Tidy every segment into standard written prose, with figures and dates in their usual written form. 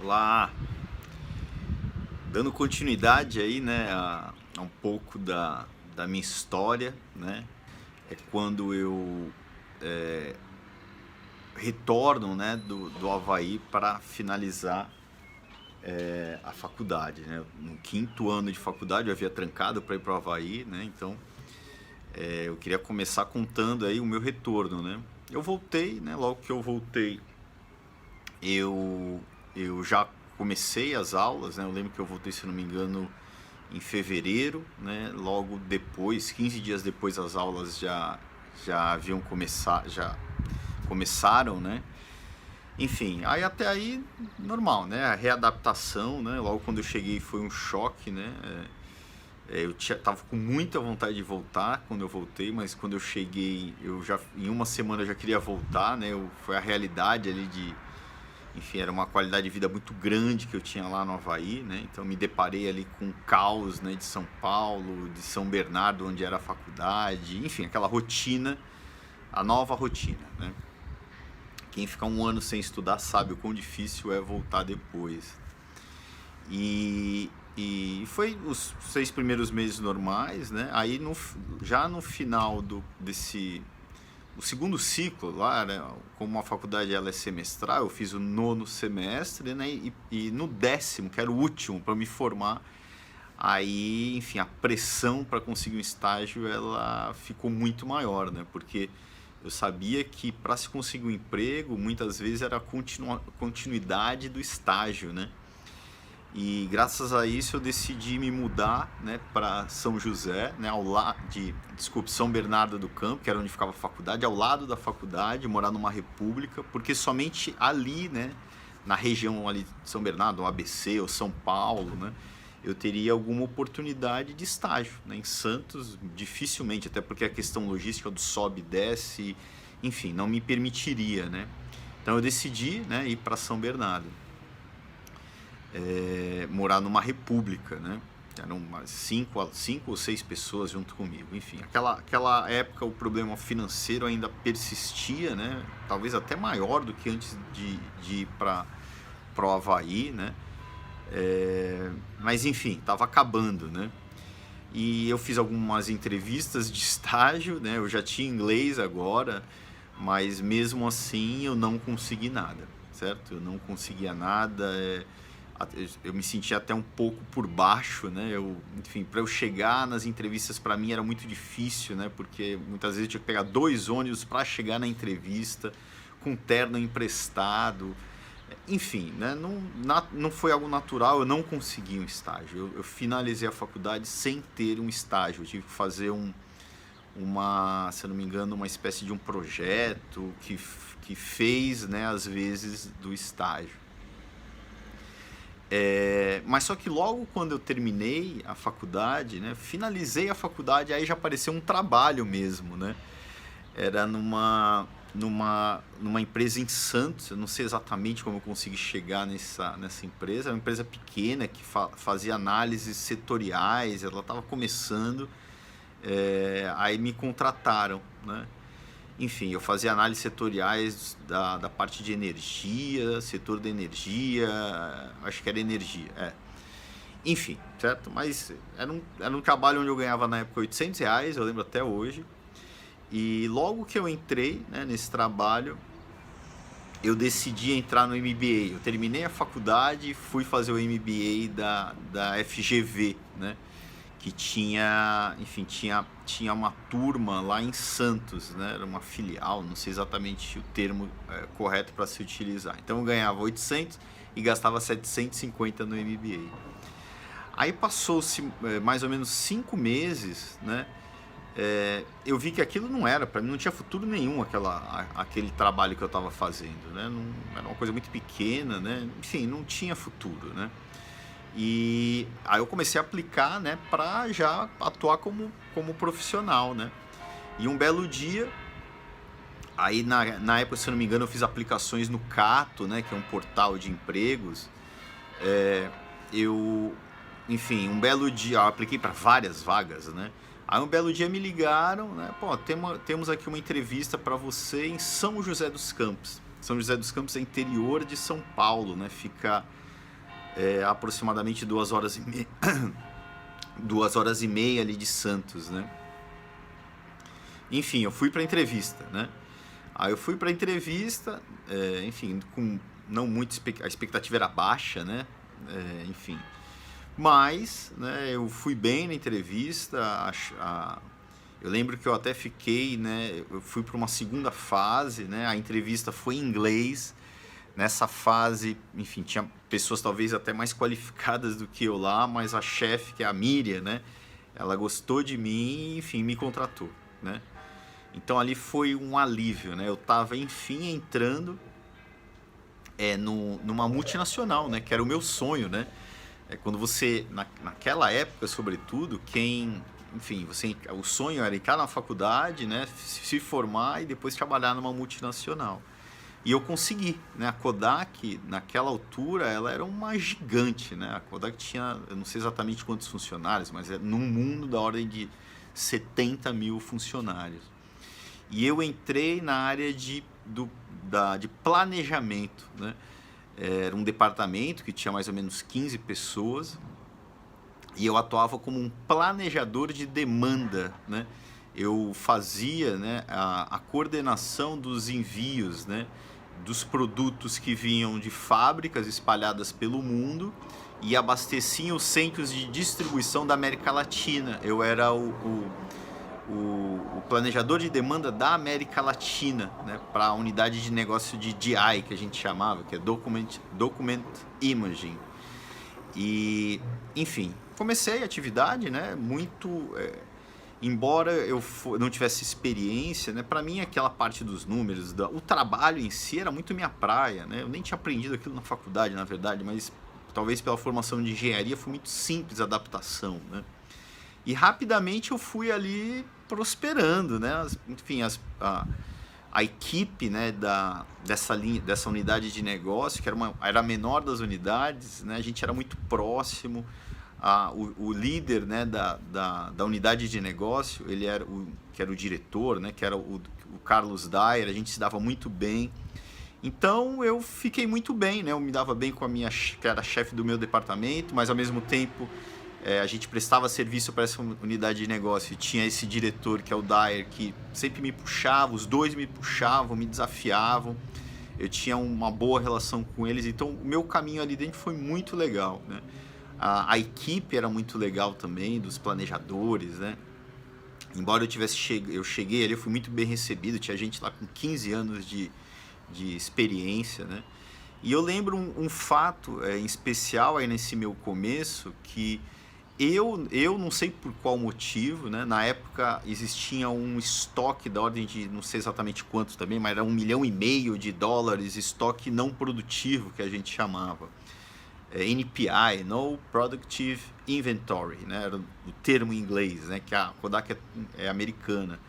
Lá, dando continuidade aí, né, a um pouco da minha história, né, é quando eu retorno, né, do Havaí para finalizar a faculdade, né. No quinto ano de faculdade eu havia trancado para ir para o Havaí, né, então eu queria começar contando aí o meu retorno, né. Eu voltei, né, logo que eu voltei eu, eu já comecei as aulas, né? Eu lembro que eu voltei, se não me engano, em fevereiro, né? Logo depois, 15 dias depois, as aulas já haviam começado, já começaram, né? Enfim, aí até aí normal, né? A readaptação, né? Logo quando eu cheguei foi um choque, né? Tava com muita vontade de voltar quando eu voltei, mas quando eu cheguei, eu já em uma semana eu já queria voltar, né? Foi a realidade ali de, enfim, era uma qualidade de vida muito grande que eu tinha lá no Havaí, né? Então me deparei ali com o caos, né, de São Paulo, de São Bernardo, onde era a faculdade, enfim, aquela rotina, a nova rotina, né? Quem fica um ano sem estudar sabe o quão difícil é voltar depois. E, e foi os 6 primeiros meses normais, né? Aí já no final desse o segundo ciclo lá, né, como a faculdade ela é semestral, eu fiz o nono semestre, né, e no décimo, que era o último para me formar, aí, enfim, a pressão para conseguir um estágio ela ficou muito maior, né, porque eu sabia que para se conseguir um emprego, muitas vezes era a continuidade do estágio, né, e graças a isso eu decidi me mudar, né, para São José, né, desculpe, São Bernardo do Campo, que era onde ficava a faculdade, ao lado da faculdade, morar numa república, porque somente ali, né, na região ali de São Bernardo, ou ABC, ou São Paulo, né, eu teria alguma oportunidade de estágio, né, em Santos, dificilmente, até porque a questão logística do sobe e desce, enfim, não me permitiria, né. Então eu decidi, né, ir para São Bernardo. Morar numa república, né? Eram umas cinco ou seis pessoas junto comigo. Enfim, aquela época o problema financeiro ainda persistia, né? Talvez até maior do que antes de ir para o Havaí, né? Mas enfim, estava acabando, né? E eu fiz algumas entrevistas de estágio, né? Eu já tinha inglês agora, mas mesmo assim eu não consegui nada, certo? Eu não conseguia nada. Eu me sentia até um pouco por baixo, né? Enfim, para eu chegar nas entrevistas para mim era muito difícil, né? Porque muitas vezes eu tinha que pegar 2 ônibus para chegar na entrevista, com terno emprestado, enfim, né? Não foi algo natural, eu não consegui um estágio. Eu finalizei a faculdade sem ter um estágio. Eu tive que fazer se eu não me engano, uma espécie de um projeto que fez, né, às vezes, do estágio. Mas só que logo quando eu terminei a faculdade, né, finalizei a faculdade, aí já apareceu um trabalho mesmo, né? Era numa empresa em Santos, eu não sei exatamente como eu consegui chegar nessa empresa, era uma empresa pequena que fazia análises setoriais, ela estava começando, aí me contrataram, né? Enfim, eu fazia análises setoriais da parte de energia, setor da energia, acho que era energia, Enfim, certo? Mas era um trabalho onde eu ganhava na época R$ 800, eu lembro até hoje. E logo que eu entrei, né, nesse trabalho, eu decidi entrar no MBA. Eu terminei a faculdade e fui fazer o MBA da FGV, né? Que tinha, enfim, tinha uma turma lá em Santos, né? Era uma filial, não sei exatamente o termo correto para se utilizar. Então eu ganhava 800 e gastava 750 no MBA. Aí passou-se mais ou menos 5 meses, né? Eu vi que aquilo não era para mim, não tinha futuro nenhum aquele trabalho que eu estava fazendo, né? Não, era uma coisa muito pequena, né? Enfim, não tinha futuro, né? E aí eu comecei a aplicar, né, para já atuar como profissional, né? E um belo dia, aí na época, se eu não me engano, eu fiz aplicações no Cato, né, que é um portal de empregos. Eu, enfim, um belo dia, eu apliquei para várias vagas, né? Aí um belo dia me ligaram, né? Pô, temos aqui uma entrevista para você em São José dos Campos. São José dos Campos é interior de São Paulo, né? Fica aproximadamente 2 horas e meia, 2 horas e meia ali de Santos, né? Enfim, eu fui para entrevista, né? Aí eu fui para entrevista, enfim, com não muito a expectativa era baixa, né? Enfim, mas, né, eu fui bem na entrevista. Eu lembro que eu até fiquei, né? Eu fui para uma segunda fase, né? A entrevista foi em inglês. Nessa fase, enfim, tinha pessoas talvez até mais qualificadas do que eu lá, mas a chefe, que é a Miriam, né? Ela gostou de mim e, enfim, me contratou, né? Então ali foi um alívio, né? Eu estava, enfim, entrando numa multinacional, né? Que era o meu sonho, né? Quando você, naquela época, sobretudo, enfim, o sonho era entrar na faculdade, né? Se formar e depois trabalhar numa multinacional. E eu consegui, né? A Kodak, naquela altura, ela era uma gigante, né? A Kodak tinha, eu não sei exatamente quantos funcionários, mas num mundo da ordem de 70 mil funcionários. E eu entrei na área de planejamento, né? Era um departamento que tinha mais ou menos 15 pessoas e eu atuava como um planejador de demanda, né? Eu fazia, né, a coordenação dos envios, né, dos produtos que vinham de fábricas espalhadas pelo mundo e abasteciam os centros de distribuição da América Latina. Eu era o planejador de demanda da América Latina, né, para a unidade de negócio de DI, que a gente chamava, que é Document Imaging. E, enfim, comecei a atividade, né, embora eu não tivesse experiência, né, para mim aquela parte dos números, o trabalho em si era muito minha praia, né, eu nem tinha aprendido aquilo na faculdade, na verdade, mas talvez pela formação de engenharia foi muito simples a adaptação, né. E rapidamente eu fui ali prosperando, né? Enfim, a equipe, né, dessa unidade de negócio, que era a menor das unidades, né? A gente era muito próximo. O líder, né, da unidade de negócio, que era o diretor, né, que era o Carlos Dyer, a gente se dava muito bem. Então eu fiquei muito bem, né? Eu me dava bem com que era a chefe do meu departamento, mas ao mesmo tempo a gente prestava serviço para essa unidade de negócio e tinha esse diretor, que é o Dyer, que sempre me puxava, os dois me puxavam, me desafiavam. Eu tinha uma boa relação com eles, então o meu caminho ali dentro foi muito legal, né? A equipe era muito legal também, dos planejadores, né? Embora eu cheguei ali, eu fui muito bem recebido, tinha gente lá com 15 anos de experiência, né? E eu lembro um fato em especial aí nesse meu começo, que eu não sei por qual motivo, né? Na época existia um estoque da ordem de, não sei exatamente quanto também, mas era $1,5 milhão, estoque não produtivo, que a gente chamava. NPI, No Productive Inventory, né? Era o termo em inglês, né? Que a Kodak é americana.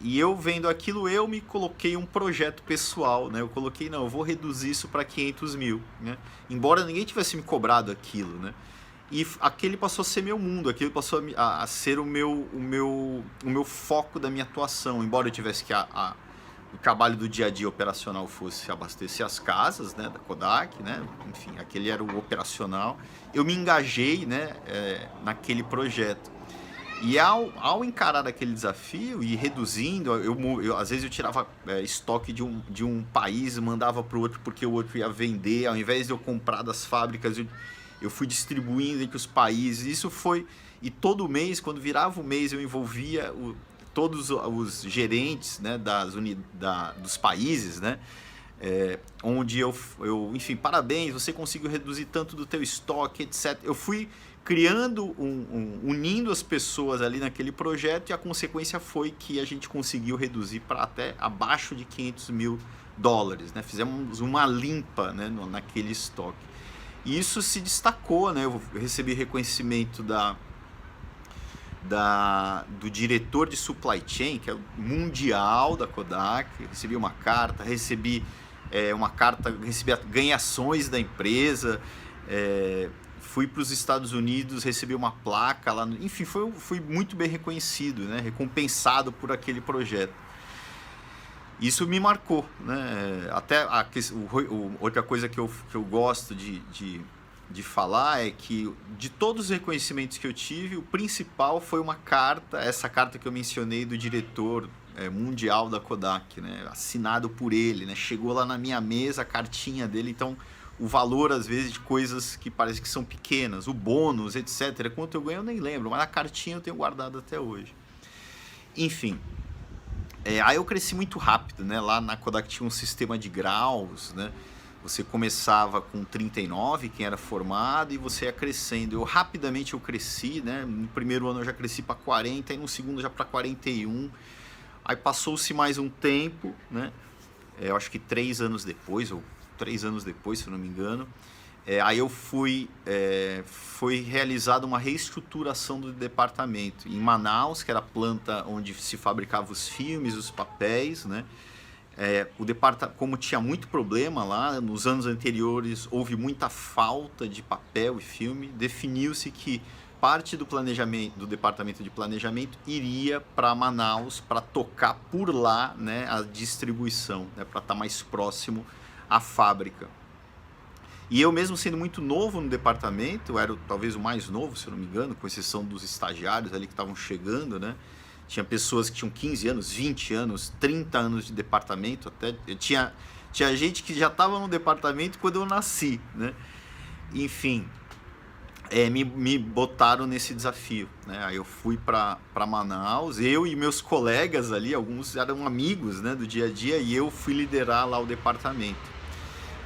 E eu vendo aquilo, eu me coloquei um projeto pessoal, né? Eu coloquei, não, eu vou reduzir isso para 500 mil, né? Embora ninguém tivesse me cobrado aquilo, né? E aquele passou a ser meu mundo, aquele passou a ser o meu foco da minha atuação. Embora eu tivesse que o trabalho do dia a dia operacional fosse abastecer as casas, né, da Kodak, né? Enfim, aquele era o operacional. Eu me engajei, né, naquele projeto. E ao encarar aquele desafio e reduzindo, às vezes eu tirava estoque de um país e mandava para o outro porque o outro ia vender. Ao invés de eu comprar das fábricas, eu fui distribuindo entre os países. Isso foi... E todo mês, quando virava o mês, eu envolvia todos os gerentes, né, dos países, né? Onde enfim, parabéns, você conseguiu reduzir tanto do teu estoque, etc. Eu fui criando, unindo as pessoas ali naquele projeto, e a consequência foi que a gente conseguiu reduzir para até abaixo de $500 mil, né? Fizemos uma limpa, né, naquele estoque. E isso se destacou, né? Eu recebi reconhecimento do diretor de supply chain, que é o mundial da Kodak. Recebi uma carta, recebi ganhações da empresa, fui para os Estados Unidos, recebi uma placa lá, enfim, fui muito bem reconhecido, né? Recompensado por aquele projeto. Isso me marcou, né? Até outra coisa que eu gosto de de falar é que de todos os reconhecimentos que eu tive, o principal foi uma carta, essa carta que eu mencionei do diretor mundial da Kodak, né? Assinado por ele, né? Chegou lá na minha mesa a cartinha dele, então o valor às vezes de coisas que parece que são pequenas, o bônus, etc. Quanto eu ganho eu nem lembro, mas a cartinha eu tenho guardado até hoje. Enfim, aí eu cresci muito rápido, né? Lá na Kodak tinha um sistema de graus, né? Você começava com 39, quem era formado, e você ia crescendo. Rapidamente eu cresci, né? No primeiro ano eu já cresci para 40, e no segundo já para 41. Aí passou-se mais um tempo, né? Eu acho que 3 anos depois, ou 3 anos depois, se eu não me engano. Aí eu foi realizada uma reestruturação do departamento em Manaus, que era a planta onde se fabricava os filmes, os papéis, né? O departamento, como tinha muito problema lá, nos anos anteriores houve muita falta de papel e filme, definiu-se que parte do planejamento, do departamento de planejamento iria para Manaus para tocar por lá, né, a distribuição, né, para estar mais próximo à fábrica. E eu mesmo sendo muito novo no departamento, eu era talvez o mais novo, se eu não me engano, com exceção dos estagiários ali que estavam chegando, né? Tinha pessoas que tinham 15 anos, 20 anos, 30 anos de departamento, até tinha gente que já estava no departamento quando eu nasci, né? Enfim, me botaram nesse desafio, né? Aí eu fui para Manaus, eu e meus colegas ali, alguns eram amigos, né, do dia a dia, e eu fui liderar lá o departamento.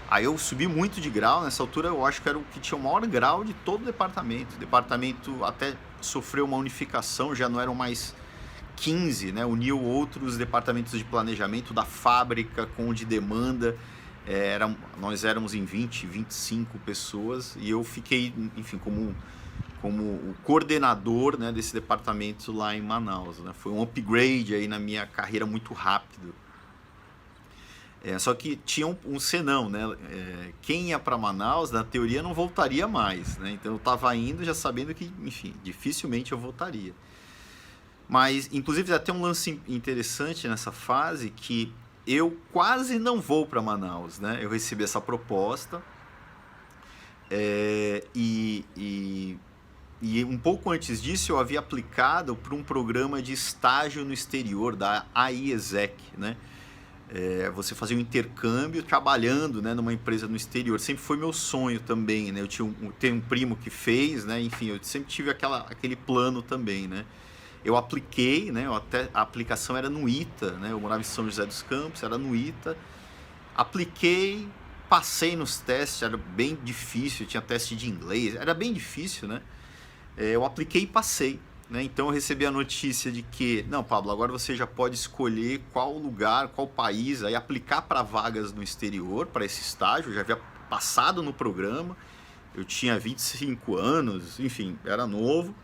Aí eu subi muito de grau, nessa altura eu acho que era o que tinha o maior grau de todo o departamento. O departamento até sofreu uma unificação, já não eram mais 15, né? Uniu outros departamentos de planejamento da fábrica com o de demanda. Nós éramos em 20, 25 pessoas e eu fiquei, enfim, como o coordenador, né, desse departamento lá em Manaus, né? Foi um upgrade aí na minha carreira muito rápido. Só que tinha um senão, né? Quem ia para Manaus, na teoria, não voltaria mais, né? Então eu estava indo já sabendo que, enfim, dificilmente eu voltaria. Mas, inclusive, até um lance interessante nessa fase que eu quase não vou para Manaus, né? Eu recebi essa proposta e um pouco antes disso eu havia aplicado para um programa de estágio no exterior da AIESEC, né? Você fazia um intercâmbio trabalhando, né, numa empresa no exterior. Sempre foi meu sonho também, né? Eu tenho um primo que fez, né? Enfim, eu sempre tive aquele plano também, né? Eu apliquei, né? A aplicação era no ITA, né? Eu morava em São José dos Campos, era no ITA. Apliquei, passei nos testes, era bem difícil, tinha teste de inglês, era bem difícil, né? Eu apliquei e passei. Né? Então eu recebi a notícia de que, não, Pablo, agora você já pode escolher qual lugar, qual país, aí aplicar para vagas no exterior, para esse estágio. Eu já havia passado no programa, eu tinha 25 anos, enfim, era novo.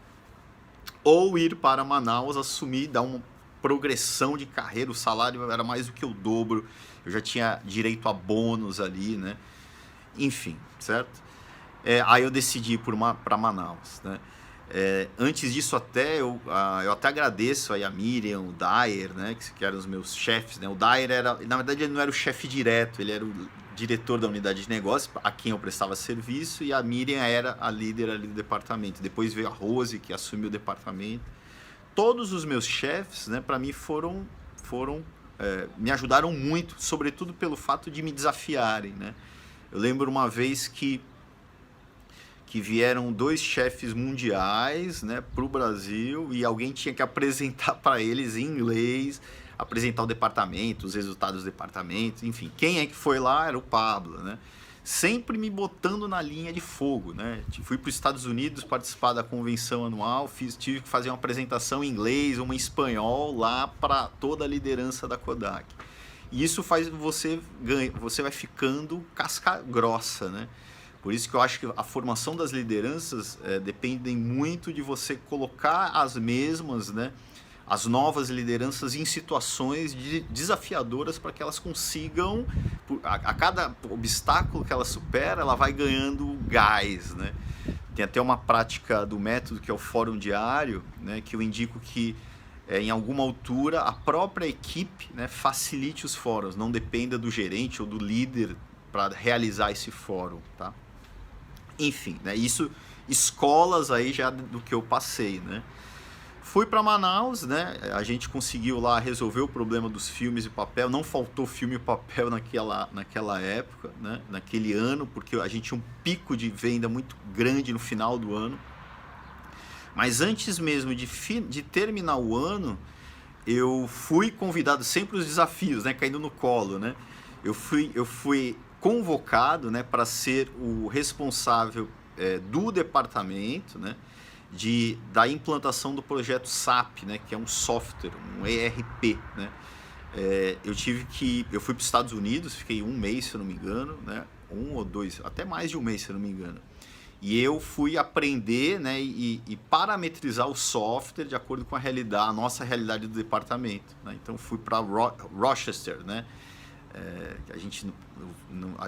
Ou ir para Manaus, assumir, dar uma progressão de carreira, o salário era mais do que o dobro, eu já tinha direito a bônus ali, né? Enfim, certo? Aí eu decidi ir para Manaus, né? Antes disso eu até agradeço aí a Miriam, o Dyer, né, que eram os meus chefes, né? O Dyer na verdade ele não era o chefe direto, ele era o diretor da unidade de negócios a quem eu prestava serviço, e a Miriam era a líder ali do departamento. Depois veio a Rose, que assumiu o departamento. Todos os meus chefes, né, para mim me ajudaram muito, sobretudo pelo fato de me desafiarem, né? Eu lembro uma vez que vieram 2 chefes mundiais, né, para o Brasil, e alguém tinha que apresentar para eles em inglês, apresentar o departamento, os resultados do departamento, enfim. Quem é que foi lá? Era o Pablo, né? Sempre me botando na linha de fogo, né? Fui para os Estados Unidos participar da convenção anual, tive que fazer uma apresentação em inglês, uma em espanhol lá para toda a liderança da Kodak. E isso faz você vai ficando casca grossa, né? Por isso que eu acho que a formação das lideranças depende muito de você colocar as mesmas, né, as novas lideranças em situações desafiadoras para que elas consigam, a cada obstáculo que ela supera, ela vai ganhando gás, né? Tem até uma prática do método que é o fórum diário, né, que eu indico que em alguma altura a própria equipe, né, facilite os fóruns, não dependa do gerente ou do líder para realizar esse fórum, tá? Enfim, né? Isso, escolas aí já do que eu passei, né? Fui para Manaus, né? A gente conseguiu lá resolver o problema dos filmes e papel. Não faltou filme e papel naquela época, né? Naquele ano, porque a gente tinha um pico de venda muito grande no final do ano. Mas antes mesmo de terminar o ano, eu fui convidado, sempre os desafios, né? Caindo no colo, né? Eu fui convocado, né? Para ser o responsável do departamento, né? Da implantação do projeto SAP, né, que é um software, um ERP, né. Eu fui para os Estados Unidos, fiquei um mês, se eu não me engano, né, 1 ou 2, até mais de um mês, se eu não me engano. E eu fui aprender, né, e parametrizar o software de acordo com a nossa realidade do departamento, né. Então fui para Rochester, né. A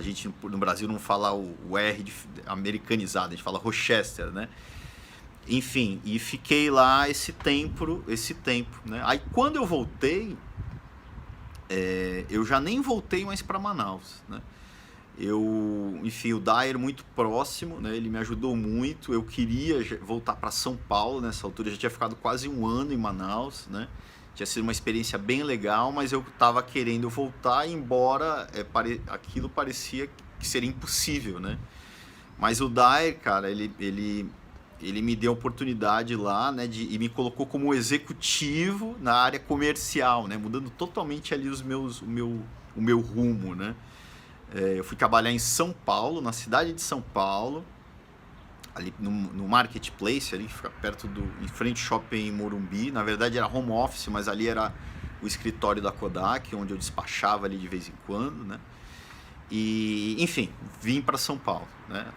gente no Brasil não fala o R americanizado, a gente fala Rochester, né. Enfim, e fiquei lá esse tempo, né? Aí quando eu voltei, eu já nem voltei mais para Manaus, né? Enfim, o Dair muito próximo, né? Ele me ajudou muito. Eu queria voltar para São Paulo nessa altura. Eu já tinha ficado quase um ano em Manaus, né? Tinha sido uma experiência bem legal, mas eu estava querendo voltar, embora aquilo parecia que seria impossível, né? Mas o Dair, cara, ele me deu a oportunidade lá, né, e me colocou como executivo na área comercial, né, mudando totalmente ali o meu rumo, né. Eu fui trabalhar em São Paulo, na cidade de São Paulo, ali no Marketplace, ali que fica em frente ao Shopping Morumbi. Na verdade era home office, mas ali era o escritório da Kodak, onde eu despachava ali de vez em quando, né. E, enfim, vim para São Paulo, né.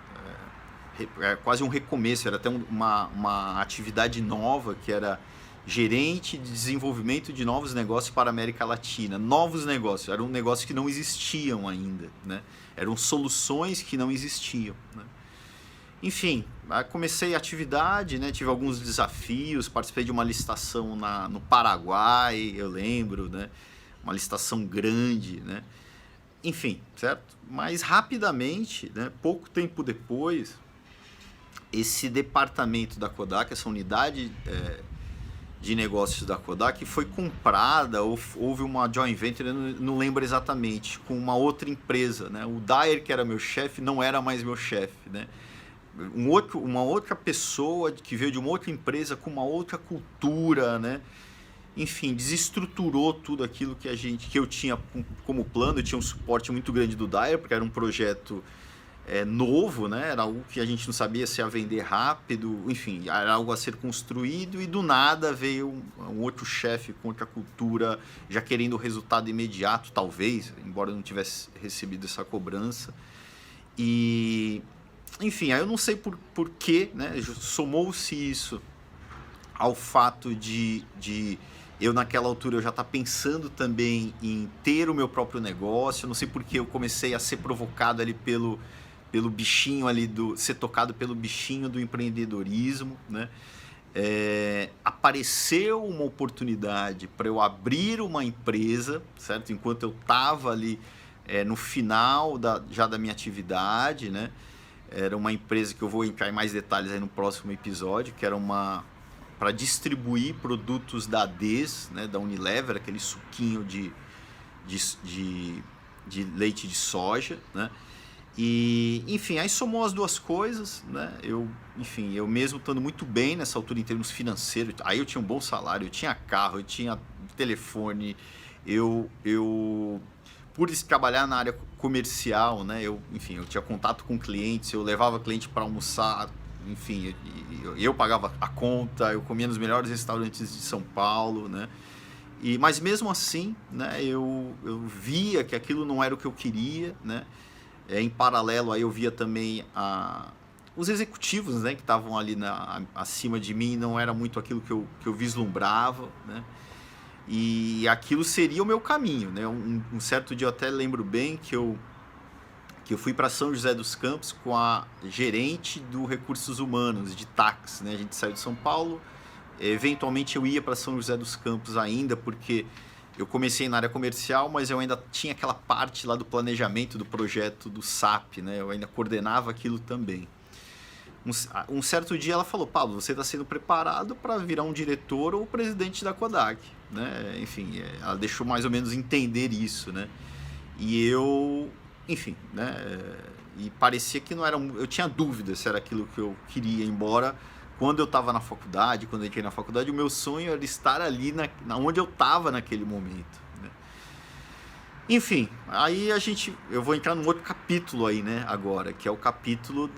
Quase um recomeço, era até uma atividade nova, que era gerente de desenvolvimento de novos negócios para a América Latina. Novos negócios, eram negócios que não existiam ainda, né? Eram soluções que não existiam, né? Enfim, comecei a atividade, né? Tive alguns desafios, participei de uma licitação no Paraguai, eu lembro, né? Uma licitação grande, né? Enfim, certo? Mas rapidamente, né? Pouco tempo depois, esse departamento da Kodak, essa unidade de negócios da Kodak, foi comprada, ou houve uma joint venture, eu não lembro exatamente, com uma outra empresa, né? O Dair, que era meu chefe, não era mais meu chefe, né? Uma outra pessoa que veio de uma outra empresa com uma outra cultura, né? Enfim, desestruturou tudo aquilo que eu tinha como plano. Eu tinha um suporte muito grande do Dair, porque era um projeto novo, né? Era algo que a gente não sabia se ia vender rápido, enfim, era algo a ser construído, e do nada veio um outro chefe com outra cultura, já querendo o resultado imediato, talvez, embora eu não tivesse recebido essa cobrança. E, enfim, aí eu não sei por quê, né? Somou-se isso ao fato de eu, naquela altura, eu já estar pensando também em ter o meu próprio negócio. Eu não sei porque eu comecei a ser provocado ali pelo bichinho ali ser tocado pelo bichinho do empreendedorismo, né? Apareceu uma oportunidade para eu abrir uma empresa, certo? Enquanto eu estava ali no final já da minha atividade, né? Era uma empresa que eu vou entrar em mais detalhes aí no próximo episódio, que era para distribuir produtos da Ades, né? Da Unilever, aquele suquinho de leite de soja, né? E, enfim, aí somou as duas coisas, né? Eu mesmo estando muito bem nessa altura em termos financeiros, aí eu tinha um bom salário, eu tinha carro, eu tinha telefone, por trabalhar na área comercial, né? Eu tinha contato com clientes, eu levava cliente para almoçar, enfim, eu pagava a conta, eu comia nos melhores restaurantes de São Paulo, né? Mas mesmo assim, né? Eu via que aquilo não era o que eu queria, né? Em paralelo, aí eu via também os executivos, né, que estavam ali acima de mim, não era muito aquilo que eu vislumbrava, né? E aquilo seria o meu caminho, né? Um certo dia eu até lembro bem que eu fui para São José dos Campos com a gerente do Recursos Humanos, de táxi, né? A gente saiu de São Paulo, eventualmente eu ia para São José dos Campos ainda, porque eu comecei na área comercial, mas eu ainda tinha aquela parte lá do planejamento do projeto do SAP, né? Eu ainda coordenava aquilo também. um certo dia ela falou: Pablo, você está sendo preparado para virar um diretor ou presidente da Kodak, né? Enfim, ela deixou mais ou menos entender isso, né? E eu, enfim, né? E parecia que não era. Eu tinha dúvida se era aquilo que eu queria, embora quando eu estava na faculdade, quando eu entrei na faculdade, o meu sonho era estar ali onde eu estava naquele momento, né? Enfim, aí eu vou entrar num outro capítulo aí, né, agora, que é o capítulo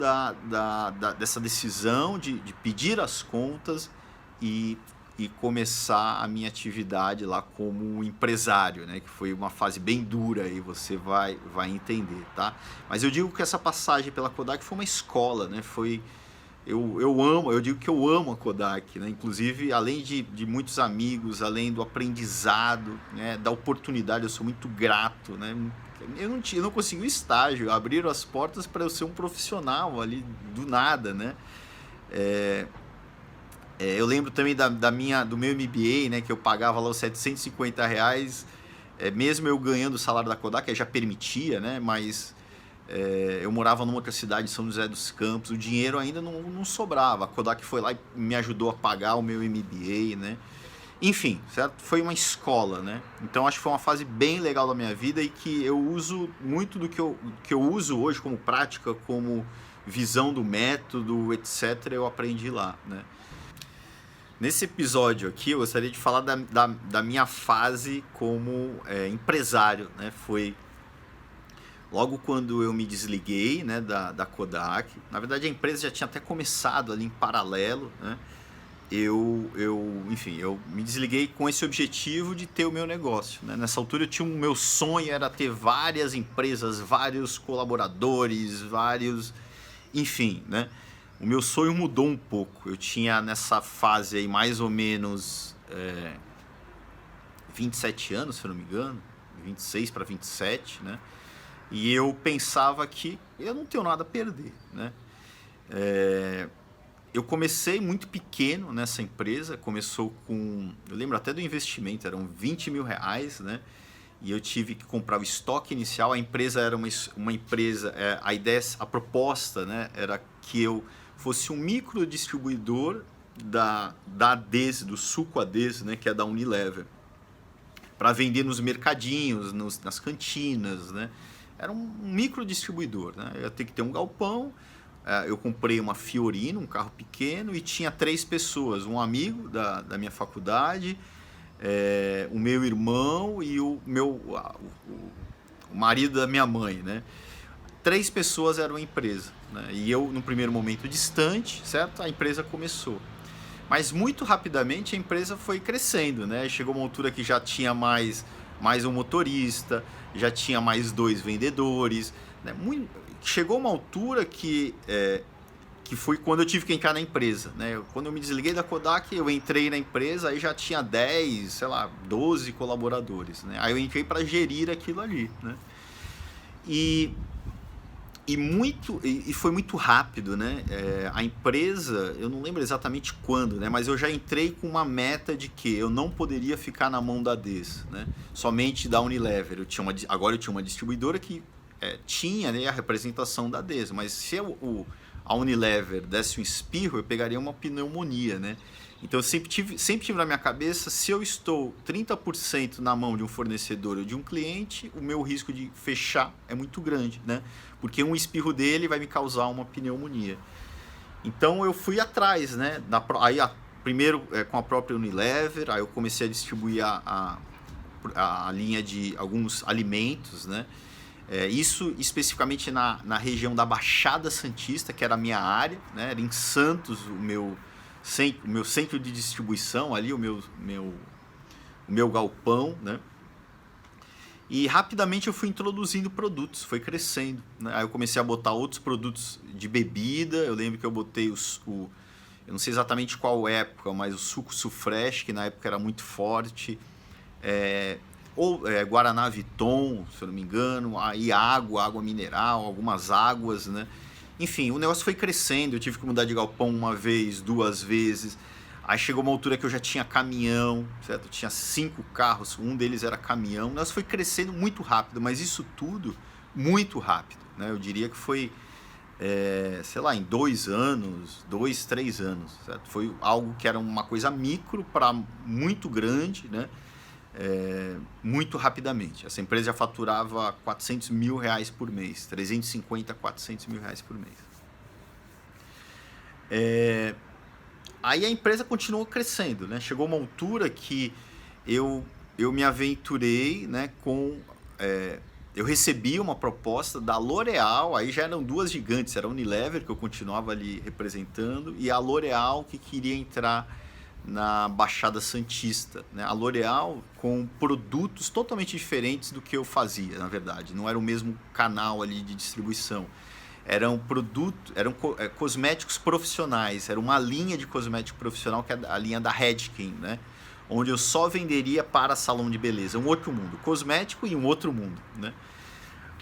dessa decisão de pedir as contas e, e começar a minha atividade lá como empresário, né, que foi uma fase bem dura aí, você vai entender, tá? Mas eu digo que essa passagem pela Kodak foi uma escola, né, eu digo que eu amo a Kodak, né? Inclusive, além de muitos amigos, além do aprendizado, né? Da oportunidade, eu sou muito grato, né? Eu não consegui um estágio, abriram as portas para eu ser um profissional ali do nada, né? Eu lembro também do meu MBA, né? Que eu pagava lá os R$ 750, mesmo eu ganhando o salário da Kodak, já permitia, né? Mas eu morava numa outra cidade, São José dos Campos, o dinheiro ainda não sobrava. A Kodak foi lá e me ajudou a pagar o meu MBA, né? Enfim, certo? Foi uma escola, né? Então acho que foi uma fase bem legal da minha vida e que eu uso muito do que eu uso hoje como prática, como visão do método, etc. Eu aprendi lá, né? Nesse episódio aqui eu gostaria de falar da minha fase como empresário, né? Foi logo quando eu me desliguei, né, da Kodak. Na verdade, a empresa já tinha até começado ali em paralelo, né? Enfim, eu me desliguei com esse objetivo de ter o meu negócio, né? Nessa altura o meu sonho era ter várias empresas, vários colaboradores, enfim, né? O meu sonho mudou um pouco. Eu tinha nessa fase aí mais ou menos 27 anos, se eu não me engano, 26 para 27, né? E eu pensava que eu não tenho nada a perder, né? Eu comecei muito pequeno nessa empresa, começou com... Eu lembro até do investimento, eram R$ 20.000, né? E eu tive que comprar o estoque inicial. A empresa era uma empresa... a proposta, né, era que eu fosse um micro distribuidor da Ades, do suco Ades, né, que é da Unilever, para vender nos mercadinhos, nas cantinas, né? Era um micro distribuidor, né? Eu ia ter que ter um galpão. Eu comprei uma Fiorino, um carro pequeno, e tinha 3 pessoas, um amigo da minha faculdade, o meu irmão e o marido da minha mãe, né? 3 pessoas eram a empresa, né? E eu, no primeiro momento, distante, certo? A empresa começou. Mas muito rapidamente a empresa foi crescendo, né? Chegou uma altura que já tinha mais um motorista, já tinha mais 2 vendedores, né? Chegou uma altura que foi quando eu tive que entrar na empresa, né? Quando eu me desliguei da Kodak, eu entrei na empresa, aí já tinha 10, sei lá, 12 colaboradores, né? Aí eu entrei para gerir aquilo ali, né? E foi muito rápido, né? A empresa, eu não lembro exatamente quando, né? Mas eu já entrei com uma meta de que eu não poderia ficar na mão da Ades, né? Somente da Unilever. Agora eu tinha uma distribuidora que tinha, né, a representação da Ades, mas se a Unilever desse um espirro, eu pegaria uma pneumonia, né? Então eu sempre tive na minha cabeça, se eu estou 30% na mão de um fornecedor ou de um cliente, o meu risco de fechar é muito grande, né? Porque um espirro dele vai me causar uma pneumonia. Então eu fui atrás, né? Primeiro com a própria Unilever, aí eu comecei a distribuir a linha de alguns alimentos, né? Isso especificamente na região da Baixada Santista, que era a minha área, né? Era em Santos o meu centro de distribuição ali, o meu galpão, né? E rapidamente eu fui introduzindo produtos, foi crescendo, né? Aí eu comecei a botar outros produtos de bebida. Eu lembro que eu botei eu não sei exatamente qual época, mas o suco Sufresh, que na época era muito forte, Guaraná Viton, se eu não me engano, aí água mineral, algumas águas, né? Enfim, o negócio foi crescendo, eu tive que mudar de galpão 1 vez, 2 vezes. Aí chegou uma altura que eu já tinha caminhão, certo? Eu tinha 5 carros, um deles era caminhão. O negócio foi crescendo muito rápido, mas isso tudo muito rápido, né? Eu diria que foi sei lá, em 2 anos, 3 anos, certo? Foi algo que era uma coisa micro para muito grande, né? Muito rapidamente. Essa empresa já faturava R$ 400 mil por mês, 350, R$ 400 mil por mês. Aí a empresa continuou crescendo, né? Chegou uma altura que eu me aventurei, né, eu recebi uma proposta da L'Oréal, aí já eram duas gigantes, era a Unilever, que eu continuava ali representando, e a L'Oréal, que queria entrar na Baixada Santista, né? A L'Oréal com produtos totalmente diferentes do que eu fazia, na verdade. Não era o mesmo canal ali de distribuição. Eram cosméticos profissionais, era uma linha de cosmético profissional, que é a linha da Redken, né? Onde eu só venderia para salão de beleza, um outro mundo, cosmético e um outro mundo, né?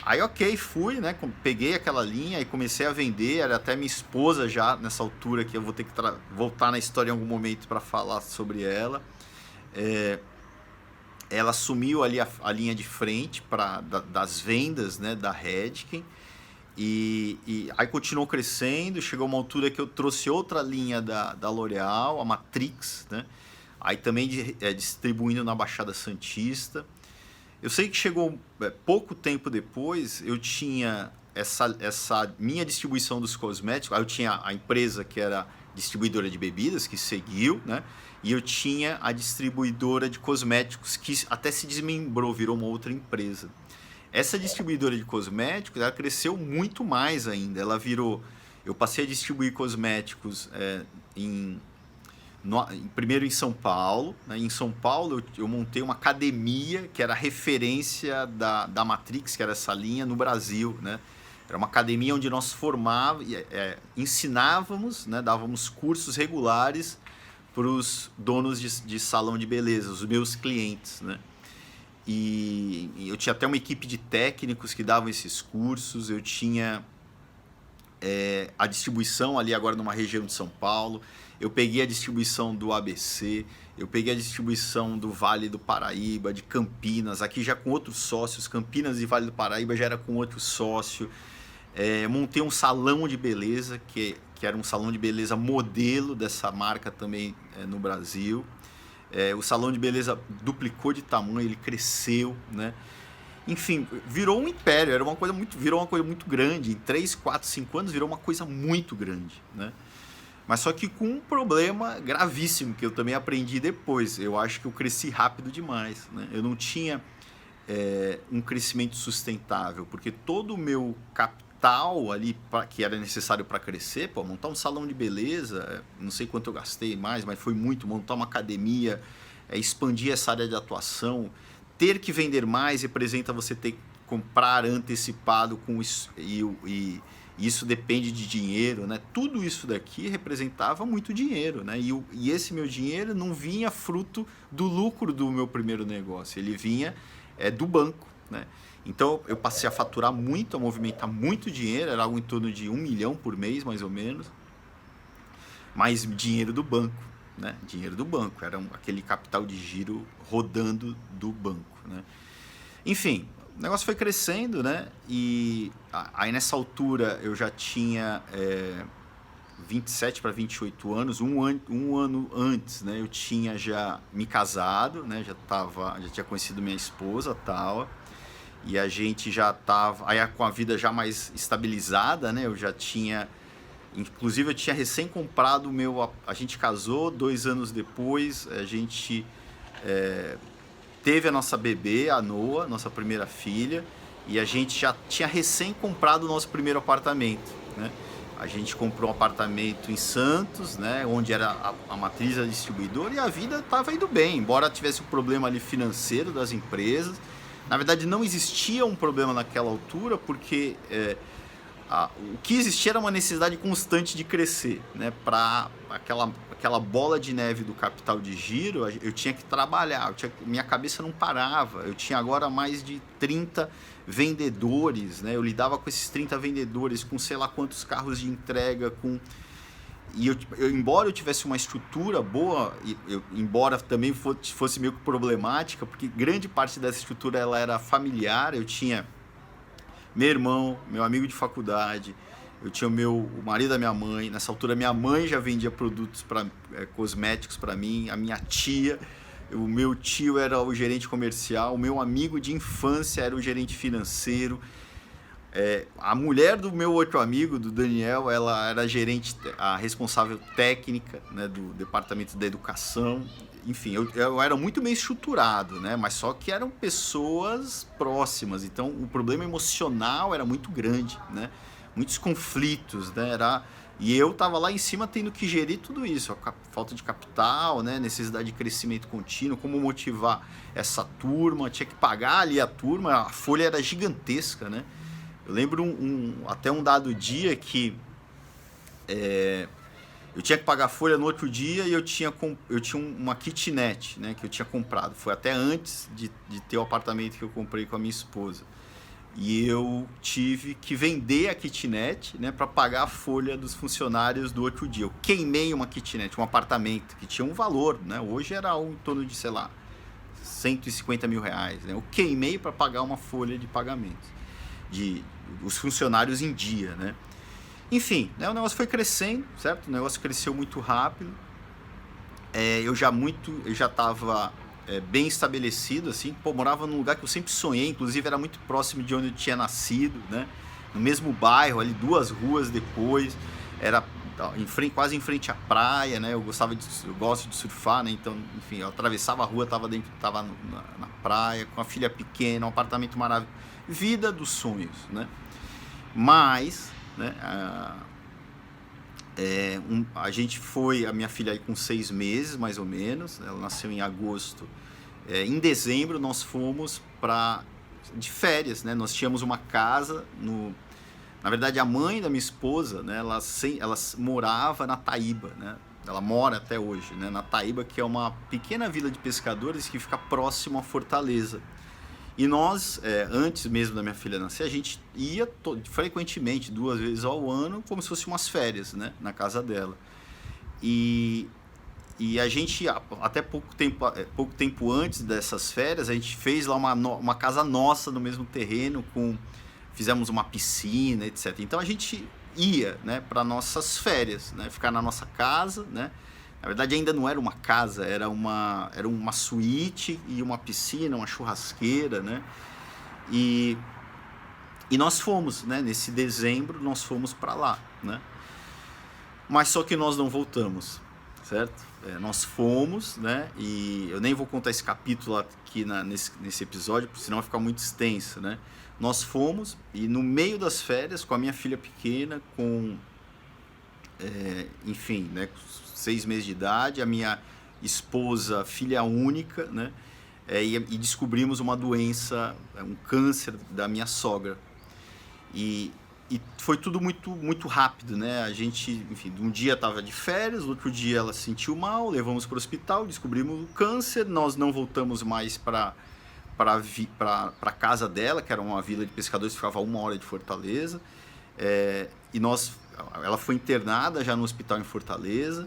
Aí, ok, fui, né? Peguei aquela linha e comecei a vender. Era até minha esposa já nessa altura, que eu vou ter que voltar na história em algum momento para falar sobre ela. Ela assumiu ali a linha de frente das vendas, né, da Redken. E aí continuou crescendo. Chegou uma altura que eu trouxe outra linha da L'Oréal, a Matrix, né? Aí também distribuindo na Baixada Santista. Eu sei que chegou pouco tempo depois, eu tinha essa minha distribuição dos cosméticos. Aí eu tinha a empresa que era distribuidora de bebidas, que seguiu, né? E eu tinha a distribuidora de cosméticos, que até se desmembrou, virou uma outra empresa. Essa distribuidora de cosméticos, ela cresceu muito mais ainda. Eu passei a distribuir cosméticos primeiro em São Paulo, né? Em São Paulo eu montei uma academia que era a referência da Matrix, que era essa linha no Brasil, né? Era uma academia onde nós ensinávamos, né? Dávamos cursos regulares para os donos de salão de beleza, os meus clientes, né? E eu tinha até uma equipe de técnicos que davam esses cursos. Eu tinha a distribuição ali agora numa região de São Paulo. Eu peguei a distribuição do ABC, eu peguei a distribuição do Vale do Paraíba, de Campinas, aqui já com outros sócios. Campinas e Vale do Paraíba já era com outro sócio. Montei um salão de beleza, que era um salão de beleza modelo dessa marca também no Brasil. O salão de beleza duplicou de tamanho, ele cresceu, né? Enfim, virou um império, virou uma coisa muito grande. Em 3, 4, 5 anos virou uma coisa muito grande, né? Mas só que com um problema gravíssimo, que eu também aprendi depois. Eu acho que eu cresci rápido demais, né? Eu não tinha um crescimento sustentável, porque todo o meu capital ali, que era necessário para crescer, montar um salão de beleza, não sei quanto eu gastei mais, mas foi muito. Montar uma academia, expandir essa área de atuação, ter que vender mais representa você ter que comprar antecipado com isso, e isso depende de dinheiro, né? Tudo isso daqui representava muito dinheiro, né? E esse meu dinheiro não vinha fruto do lucro do meu primeiro negócio, ele vinha do banco, né? Então eu passei a faturar muito, a movimentar muito dinheiro, era algo em torno de 1 milhão por mês, mais ou menos, mas dinheiro do banco, né? Dinheiro do banco, era aquele capital de giro rodando do banco, né? Enfim, o negócio foi crescendo, né? E aí nessa altura eu já tinha 27 para 28 anos, um ano antes, né? Eu tinha já me casado, né? Já tinha conhecido minha esposa, tal, e a gente já estava aí com a vida já mais estabilizada, né? Eu já tinha, inclusive eu tinha recém comprado a gente casou, 2 anos depois a gente teve a nossa bebê, a Noah, nossa primeira filha, e a gente já tinha recém comprado o nosso primeiro apartamento, né? A gente comprou um apartamento em Santos, né, onde era a matriz da distribuidora, e a vida estava indo bem, embora tivesse um problema ali financeiro das empresas. Na verdade, não existia um problema naquela altura, porque o que existia era uma necessidade constante de crescer, né? Para aquela bola de neve do capital de giro, eu tinha que trabalhar, minha cabeça não parava. Eu tinha agora mais de 30 vendedores, né? Eu lidava com esses 30 vendedores, com sei lá quantos carros de entrega, embora eu tivesse uma estrutura boa, embora também fosse meio que problemática, porque grande parte dessa estrutura ela era familiar. Eu tinha meu irmão, meu amigo de faculdade, eu tinha o marido da minha mãe. Nessa altura, minha mãe já vendia produtos cosméticos para mim, a minha tia, o meu tio era o gerente comercial, o meu amigo de infância era o gerente financeiro. A mulher do meu outro amigo, do Daniel, ela era a responsável técnica, né, do departamento da educação. Enfim, eu era muito bem estruturado, né, mas só que eram pessoas próximas, então o problema emocional era muito grande, né, muitos conflitos, né, e eu estava lá em cima tendo que gerir tudo isso, a falta de capital, né, necessidade de crescimento contínuo, como motivar essa turma, tinha que pagar ali a turma, a folha era gigantesca, né. Eu lembro até um dado dia que eu tinha que pagar a folha no outro dia e eu tinha uma kitnet, né, que eu tinha comprado. Foi até antes de ter o apartamento que eu comprei com a minha esposa. E eu tive que vender a kitnet, né, para pagar a folha dos funcionários do outro dia. Eu queimei uma kitnet, um apartamento que tinha um valor, né, hoje era em torno de, sei lá, 150 mil reais. Né, eu queimei para pagar uma folha de pagamentos. Os funcionários em dia, né? Enfim, né, o negócio foi crescendo, certo? O negócio cresceu muito rápido. Eu já estava bem estabelecido, assim. Pô, morava num lugar que eu sempre sonhei, inclusive era muito próximo de onde eu tinha nascido, né? No mesmo bairro, ali 2 ruas depois. Era quase em frente à praia, né? Eu gosto de surfar, né? Então, enfim, eu atravessava a rua, estava na praia, com a filha pequena, um apartamento maravilhoso. Vida dos sonhos, né? Mas, né, a minha filha aí com 6 meses, mais ou menos, ela nasceu em agosto. Em dezembro nós fomos de férias, né? Nós tínhamos uma casa na verdade, a mãe da minha esposa, né, ela morava na Taíba, né? Ela mora até hoje, né, na Taíba, que é uma pequena vila de pescadores que fica próximo a Fortaleza. E nós, antes mesmo da minha filha nascer, a gente ia frequentemente, 2 vezes ao ano, como se fosse umas férias, né, na casa dela. E a gente, até pouco tempo antes dessas férias, a gente fez lá uma casa nossa no mesmo terreno, fizemos uma piscina, etc. Então a gente ia, né, para nossas férias, né, ficar na nossa casa, né. Na verdade ainda não era uma casa, era uma suíte e uma piscina, uma churrasqueira, né? E nós fomos, né? Nesse dezembro nós fomos para lá, né? Mas só que nós não voltamos, certo? Nós fomos, né? E eu nem vou contar esse capítulo aqui nesse episódio, porque senão vai ficar muito extenso, né? Nós fomos e no meio das férias, com a minha filha pequena, enfim, né? 6 meses de idade, a minha esposa, filha única, né? E descobrimos uma doença, um câncer da minha sogra. E foi tudo muito, muito rápido, né? A gente, enfim, um dia estava de férias, no outro dia ela se sentiu mal, levamos para o hospital, descobrimos o câncer, nós não voltamos mais para a casa dela, que era uma vila de pescadores que ficava a 1 hora de Fortaleza. Ela foi internada já no hospital em Fortaleza.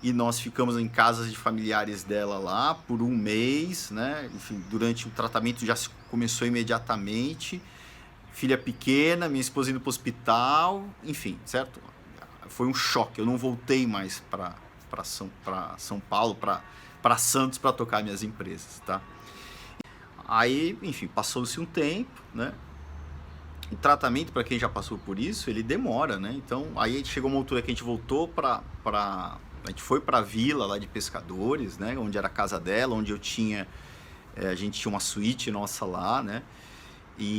E nós ficamos em casas de familiares dela lá por 1 mês, né? Enfim, durante o tratamento já começou imediatamente. Filha pequena, minha esposa indo para o hospital, enfim, certo? Foi um choque, eu não voltei mais para São Paulo, para Santos, para tocar minhas empresas, tá? Aí, enfim, passou-se um tempo, né? O tratamento, para quem já passou por isso, ele demora, né? Então, aí chegou uma altura que a gente voltou a gente foi para a vila lá de pescadores, né, onde era a casa dela, onde a gente tinha uma suíte nossa lá, né,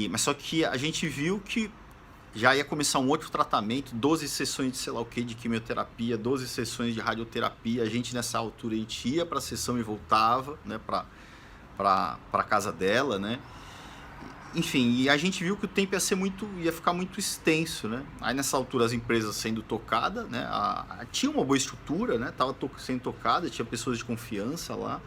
mas só que a gente viu que já ia começar um outro tratamento, 12 sessões de sei lá o que, de quimioterapia, 12 sessões de radioterapia. A gente nessa altura a gente ia para a sessão e voltava, né, para a casa dela, né. Enfim, e a gente viu que o tempo ia ficar muito extenso, né? Aí nessa altura as empresas sendo tocadas, né? Tinha uma boa estrutura, né? Tava sendo tocada, tinha pessoas de confiança lá.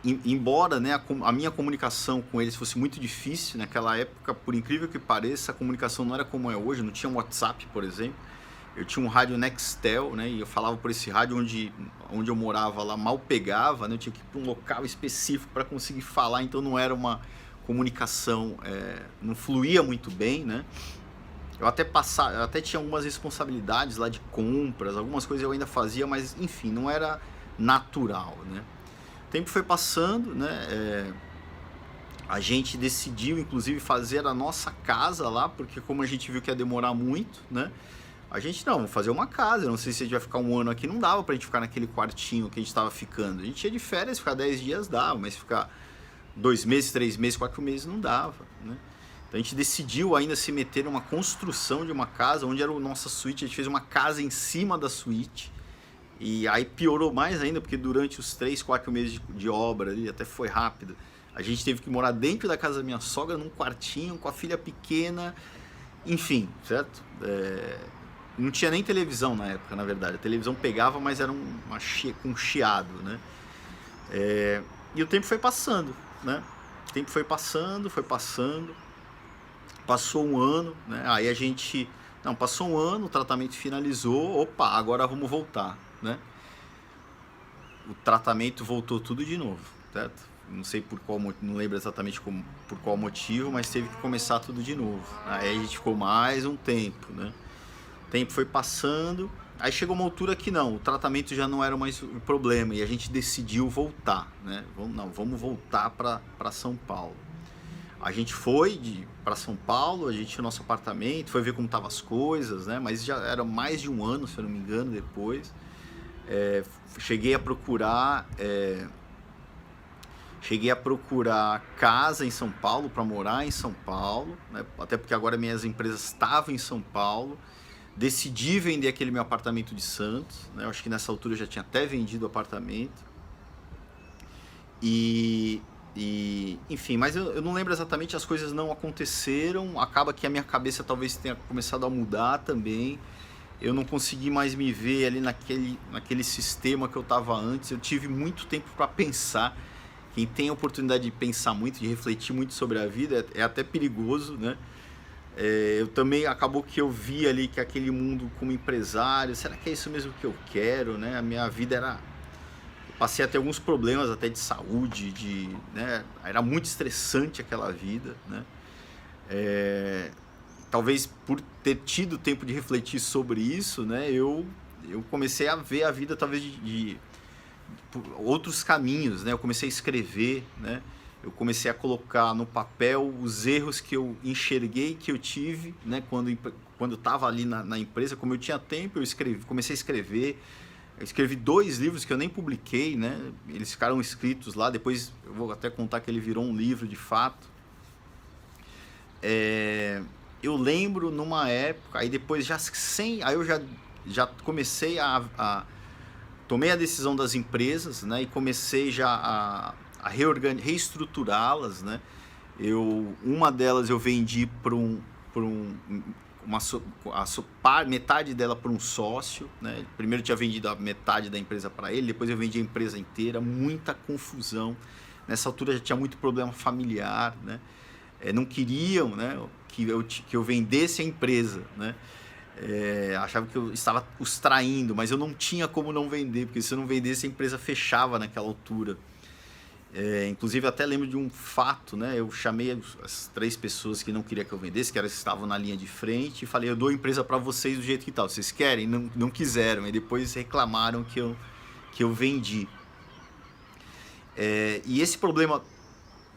Embora, né, a minha comunicação com eles fosse muito difícil naquela época, por incrível que pareça, a comunicação não era como é hoje, não tinha um WhatsApp, por exemplo. Eu tinha um rádio Nextel, né, e eu falava por esse rádio onde eu morava lá, mal pegava, né, eu tinha que ir para um local específico para conseguir falar, então não era uma comunicação, não fluía muito bem, né. Eu até tinha algumas responsabilidades lá de compras, algumas coisas eu ainda fazia, mas enfim, não era natural, né? O tempo foi passando, né? A gente decidiu, inclusive, fazer a nossa casa lá, porque como a gente viu que ia demorar muito, né? A gente, não, vamos fazer uma casa. Eu não sei se a gente vai ficar um ano aqui, não dava pra gente ficar naquele quartinho que a gente estava ficando. A gente ia de férias, ficar 10 dias dava, mas ficar 2 meses, 3 meses, 4 meses não dava, né? Então a gente decidiu ainda se meter numa construção de uma casa, onde era a nossa suíte. A gente fez uma casa em cima da suíte. E aí piorou mais ainda, porque durante os 3, 4 meses de obra ali, até foi rápido, a gente teve que morar dentro da casa da minha sogra, num quartinho, com a filha pequena, enfim, certo? Não tinha nem televisão na época, na verdade. A televisão pegava, mas era um chiado, né? E o tempo foi passando, né? O tempo foi passando, passou um ano, né? Aí a gente... Não, passou um ano, o tratamento finalizou, opa, agora vamos voltar, né? O tratamento voltou tudo de novo, certo? Não sei por qual, não lembro exatamente por qual motivo, mas teve que começar tudo de novo. Aí a gente ficou mais um tempo, né? O tempo foi passando, aí chegou uma altura que não, o tratamento já não era mais o problema e a gente decidiu voltar, né? Vamos voltar para São Paulo. A gente foi para São Paulo, a gente tinha nosso apartamento, foi ver como estavam as coisas, né? Mas já era mais de um ano, se eu não me engano, depois. Cheguei a procurar casa em São Paulo, para morar em São Paulo, né? Até porque agora minhas empresas estavam em São Paulo. Decidi vender aquele meu apartamento de Santos, né? Eu acho que nessa altura eu já tinha até vendido o apartamento. Enfim, mas eu não lembro exatamente, as coisas não aconteceram. Acaba que a minha cabeça talvez tenha começado a mudar também. Eu não consegui mais me ver ali naquele sistema que eu estava antes. Eu tive muito tempo para pensar. Quem tem a oportunidade de pensar muito, de refletir muito sobre a vida, é até perigoso, né? Eu também, acabou que eu vi ali que aquele mundo como empresário, será que é isso mesmo que eu quero, né? A minha vida era... Passei a ter alguns problemas até de saúde, né? Era muito estressante aquela vida, né? Talvez por ter tido tempo de refletir sobre isso, né? Eu comecei a ver a vida talvez por outros caminhos, né? Eu comecei a escrever, né? Eu comecei a colocar no papel os erros que eu enxerguei, que eu tive, né? Quando eu estava ali na empresa, como eu tinha tempo, comecei a escrever. Eu escrevi 2 livros que eu nem publiquei, né? Eles ficaram escritos lá, depois eu vou até contar que ele virou um livro de fato. Eu lembro numa época, aí depois aí eu já comecei tomei a decisão das empresas, né? E comecei já a reestruturá-las, né? Uma delas eu vendi metade dela para um sócio, né? Primeiro eu tinha vendido a metade da empresa para ele, depois eu vendi a empresa inteira, muita confusão. Nessa altura já tinha muito problema familiar, né? Não queriam, né, que eu vendesse a empresa, né? Achavam que eu estava os traindo, mas eu não tinha como não vender, porque se eu não vendesse a empresa fechava naquela altura. Inclusive, eu até lembro de um fato, né? Eu chamei as 3 pessoas que não queriam que eu vendesse, que elas estavam na linha de frente, e falei: eu dou a empresa para vocês do jeito que tal. Vocês querem? Não quiseram. E depois reclamaram que eu vendi. E esse problema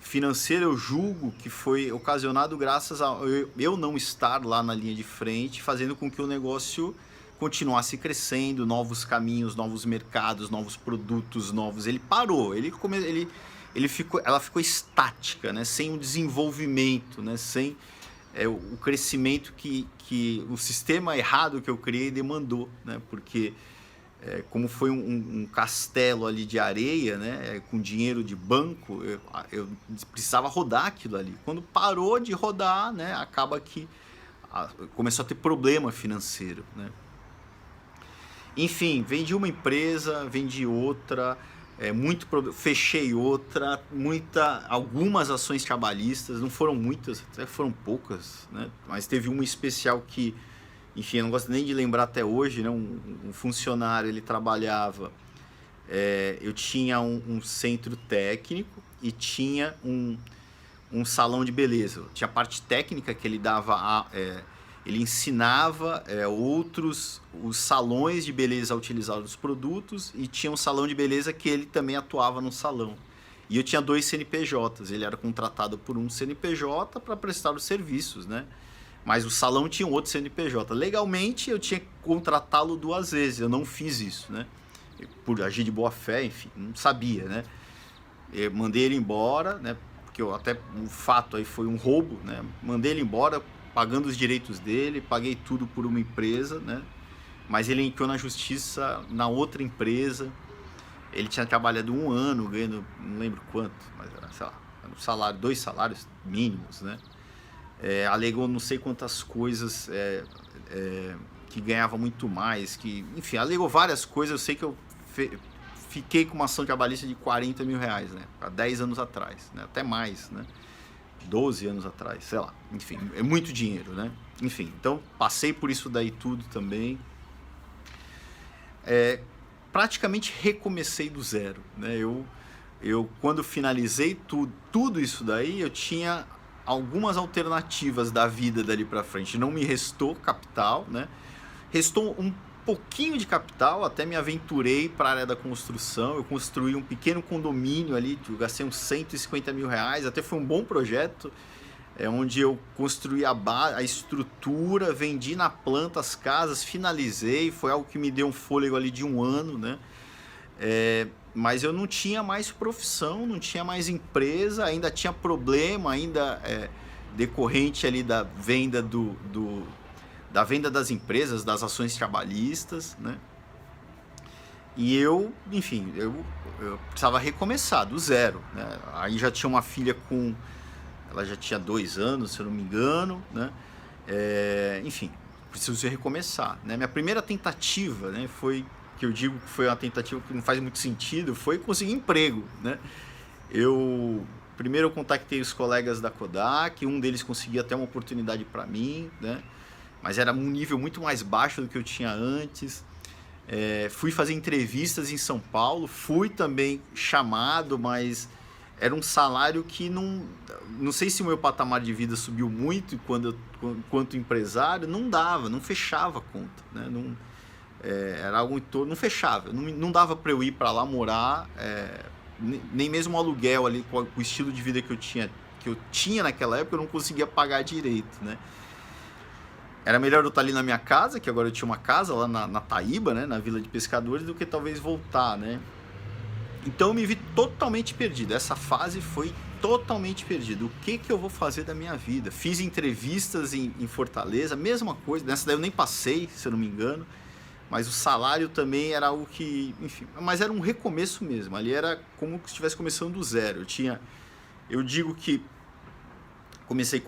financeiro, eu julgo que foi ocasionado graças a eu não estar lá na linha de frente, fazendo com que o negócio continuasse crescendo, novos caminhos, novos mercados, novos produtos, novos. Ele parou, ela ficou estática, né? Sem o desenvolvimento, né? Sem o crescimento que o sistema errado que eu criei demandou, né? Porque como foi um castelo ali de areia, né? Com dinheiro de banco, eu precisava rodar aquilo ali. Quando parou de rodar, né? Acaba que começou a ter problema financeiro, né? Enfim, vendi uma empresa, vendi outra, fechei outra, algumas ações trabalhistas, não foram muitas, até foram poucas, né? Mas teve uma especial que, enfim, eu não gosto nem de lembrar até hoje, né? Um funcionário, ele trabalhava, eu tinha um centro técnico e tinha um salão de beleza. Tinha a parte técnica que ele dava ele ensinava os salões de beleza a utilizar os produtos, e tinha um salão de beleza que ele também atuava no salão. E eu tinha 2 CNPJs, ele era contratado por um CNPJ para prestar os serviços, né? Mas o salão tinha um outro CNPJ. Legalmente, eu tinha que contratá-lo 2 vezes, eu não fiz isso, né? Por agir de boa fé, enfim, não sabia, né? Eu mandei ele embora, né? Porque o fato aí foi um roubo, né? Mandei ele embora, pagando os direitos dele, paguei tudo por uma empresa, né? Mas ele entrou na justiça na outra empresa. Ele tinha trabalhado 1 ano, ganhando, não lembro quanto, mas era, sei lá, era um salário, 2 salários mínimos, né? Alegou não sei quantas coisas, que ganhava muito mais, enfim, alegou várias coisas. Eu sei que eu fiquei com uma ação trabalhista de 40 mil reais, né? Há 10 anos atrás, né? Até mais, né? 12 anos atrás, sei lá. Enfim, é muito dinheiro, né? Enfim, então passei por isso daí tudo também. Praticamente recomecei do zero, né? Eu quando finalizei tudo isso daí, eu tinha algumas alternativas da vida dali para frente. Não me restou capital, né? Restou um pouquinho de capital, até me aventurei para a área da construção. Eu construí um pequeno condomínio ali, eu gastei uns 150 mil reais, até foi um bom projeto, onde eu construí a estrutura, vendi na planta as casas, finalizei, foi algo que me deu um fôlego ali de 1 ano, né? Mas eu não tinha mais profissão, não tinha mais empresa, ainda tinha problema, decorrente ali da venda da venda das empresas, das ações trabalhistas, né? E eu precisava recomeçar do zero, né? Aí já tinha uma filha ela já tinha 2 anos, se eu não me engano, né? Enfim, preciso recomeçar, né? Minha primeira tentativa, né, que eu digo que foi uma tentativa que não faz muito sentido, foi conseguir emprego, né? Primeiro eu contactei os colegas da Kodak, um deles conseguia até uma oportunidade para mim, né? Mas era um nível muito mais baixo do que eu tinha antes. Fui fazer entrevistas em São Paulo, fui também chamado, mas era um salário que não sei se o meu patamar de vida subiu muito enquanto empresário, não dava, não fechava a conta, né? Era algo em torno, não fechava, não dava para eu ir para lá morar, nem mesmo um aluguel ali com o estilo de vida que eu tinha naquela época, eu não conseguia pagar direito, né? Era melhor eu estar ali na minha casa, que agora eu tinha uma casa lá na Taíba, né, na Vila de Pescadores, do que talvez voltar, né? Então eu me vi totalmente perdido. Essa fase foi totalmente perdido. O que eu vou fazer da minha vida? Fiz entrevistas em Fortaleza, mesma coisa. Nessa daí eu nem passei, se eu não me engano. Mas o salário também era algo que, enfim, mas era um recomeço mesmo. Ali era como se estivesse começando do zero. Eu digo que comecei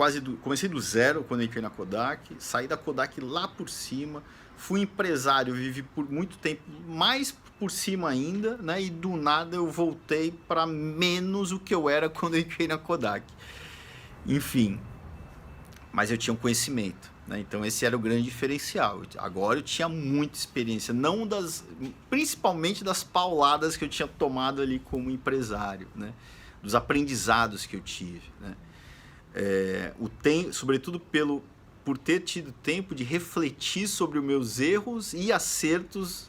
do zero quando entrei na Kodak, saí da Kodak lá por cima, fui empresário, vivi por muito tempo mais por cima ainda, né? E do nada eu voltei para menos o que eu era quando eu entrei na Kodak. Enfim, mas eu tinha um conhecimento, né? Então esse era o grande diferencial. Agora eu tinha muita experiência, principalmente das pauladas que eu tinha tomado ali como empresário, né? Dos aprendizados que eu tive, né? Sobretudo por ter tido tempo de refletir sobre os meus erros e acertos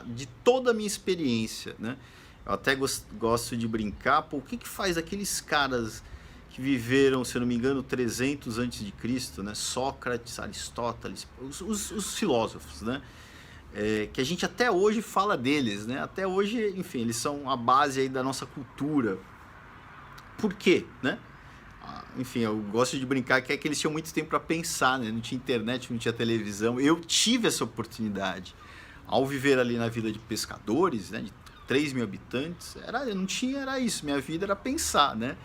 de toda a minha experiência, né? Eu até gosto de brincar, o que faz aqueles caras que viveram, se eu não me engano, 300 a.C., né? Sócrates, Aristóteles, os filósofos, né? Que a gente até hoje fala deles, né? Até hoje, enfim, eles são a base aí da nossa cultura. Por quê, né? Enfim, eu gosto de brincar que eles tinham muito tempo para pensar, né? Não tinha internet, não tinha televisão. Eu tive essa oportunidade. Ao viver ali na Vila de Pescadores, né, de 3 mil habitantes, era isso. Minha vida era pensar, né?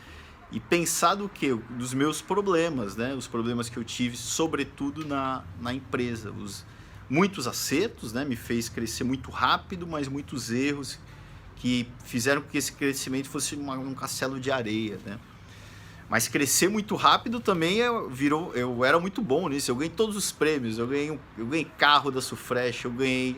E pensar do quê? Dos meus problemas, né? Os problemas que eu tive, sobretudo na empresa. Muitos acertos, né? Me fez crescer muito rápido, mas muitos erros que fizeram com que esse crescimento fosse um castelo de areia, né? Mas crescer muito rápido também eu era muito bom nisso. Eu ganhei todos os prêmios. Eu ganhei carro da Sufresh, eu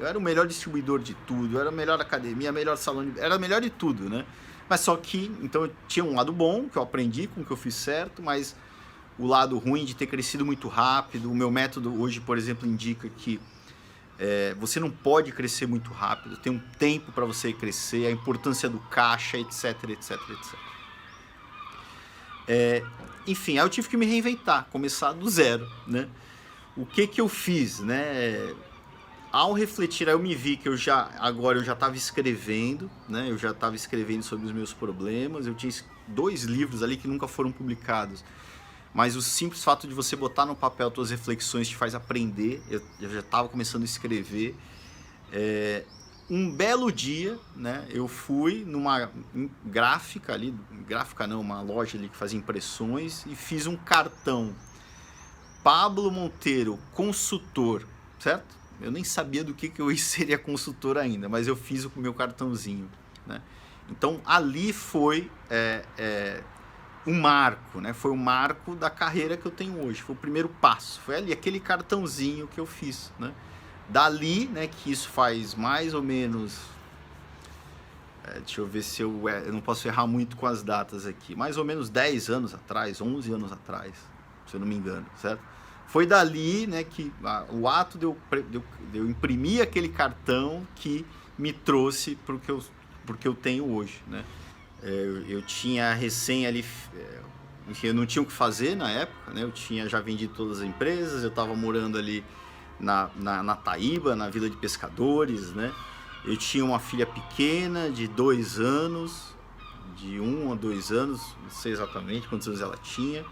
era o melhor distribuidor de tudo, eu era a melhor academia, melhor salão, era o melhor de tudo, né? Mas só que, então eu tinha um lado bom, que eu aprendi com o que eu fiz certo, mas o lado ruim de ter crescido muito rápido. O meu método hoje, por exemplo, indica que você não pode crescer muito rápido, tem um tempo para você crescer, a importância do caixa, etc, etc, etc. Enfim, aí eu tive que me reinventar, começar do zero, né? O que eu fiz, né? Ao refletir, aí eu me vi que agora eu já estava escrevendo, né? Eu já estava escrevendo sobre os meus problemas, eu tinha 2 livros ali que nunca foram publicados. Mas o simples fato de você botar no papel as suas reflexões te faz aprender. Eu já estava começando a escrever. Um belo dia, né, eu fui numa gráfica ali, uma loja ali que fazia impressões, e fiz um cartão. Pablo Monteiro, consultor, certo? Eu nem sabia do que eu seria consultor ainda, mas eu fiz o meu cartãozinho, né? Então ali foi um marco, né? Foi o marco da carreira que eu tenho hoje. Foi o primeiro passo. Foi ali aquele cartãozinho que eu fiz, né? Dali, né? Que isso faz mais ou menos... deixa eu ver se eu não posso errar muito com as datas aqui. Mais ou menos 10 anos atrás, 11 anos atrás, se eu não me engano, certo? Foi dali, né? Que o ato de eu imprimir aquele cartão que me trouxe para o que eu tenho hoje, né? Eu tinha recém ali, enfim, eu não tinha o que fazer na época, né? Eu tinha já vendido todas as empresas, eu estava morando ali na Taíba, na Vila de Pescadores, né? Eu tinha uma filha pequena de 2 anos, de 1 a 2 anos, não sei exatamente quantos anos ela tinha,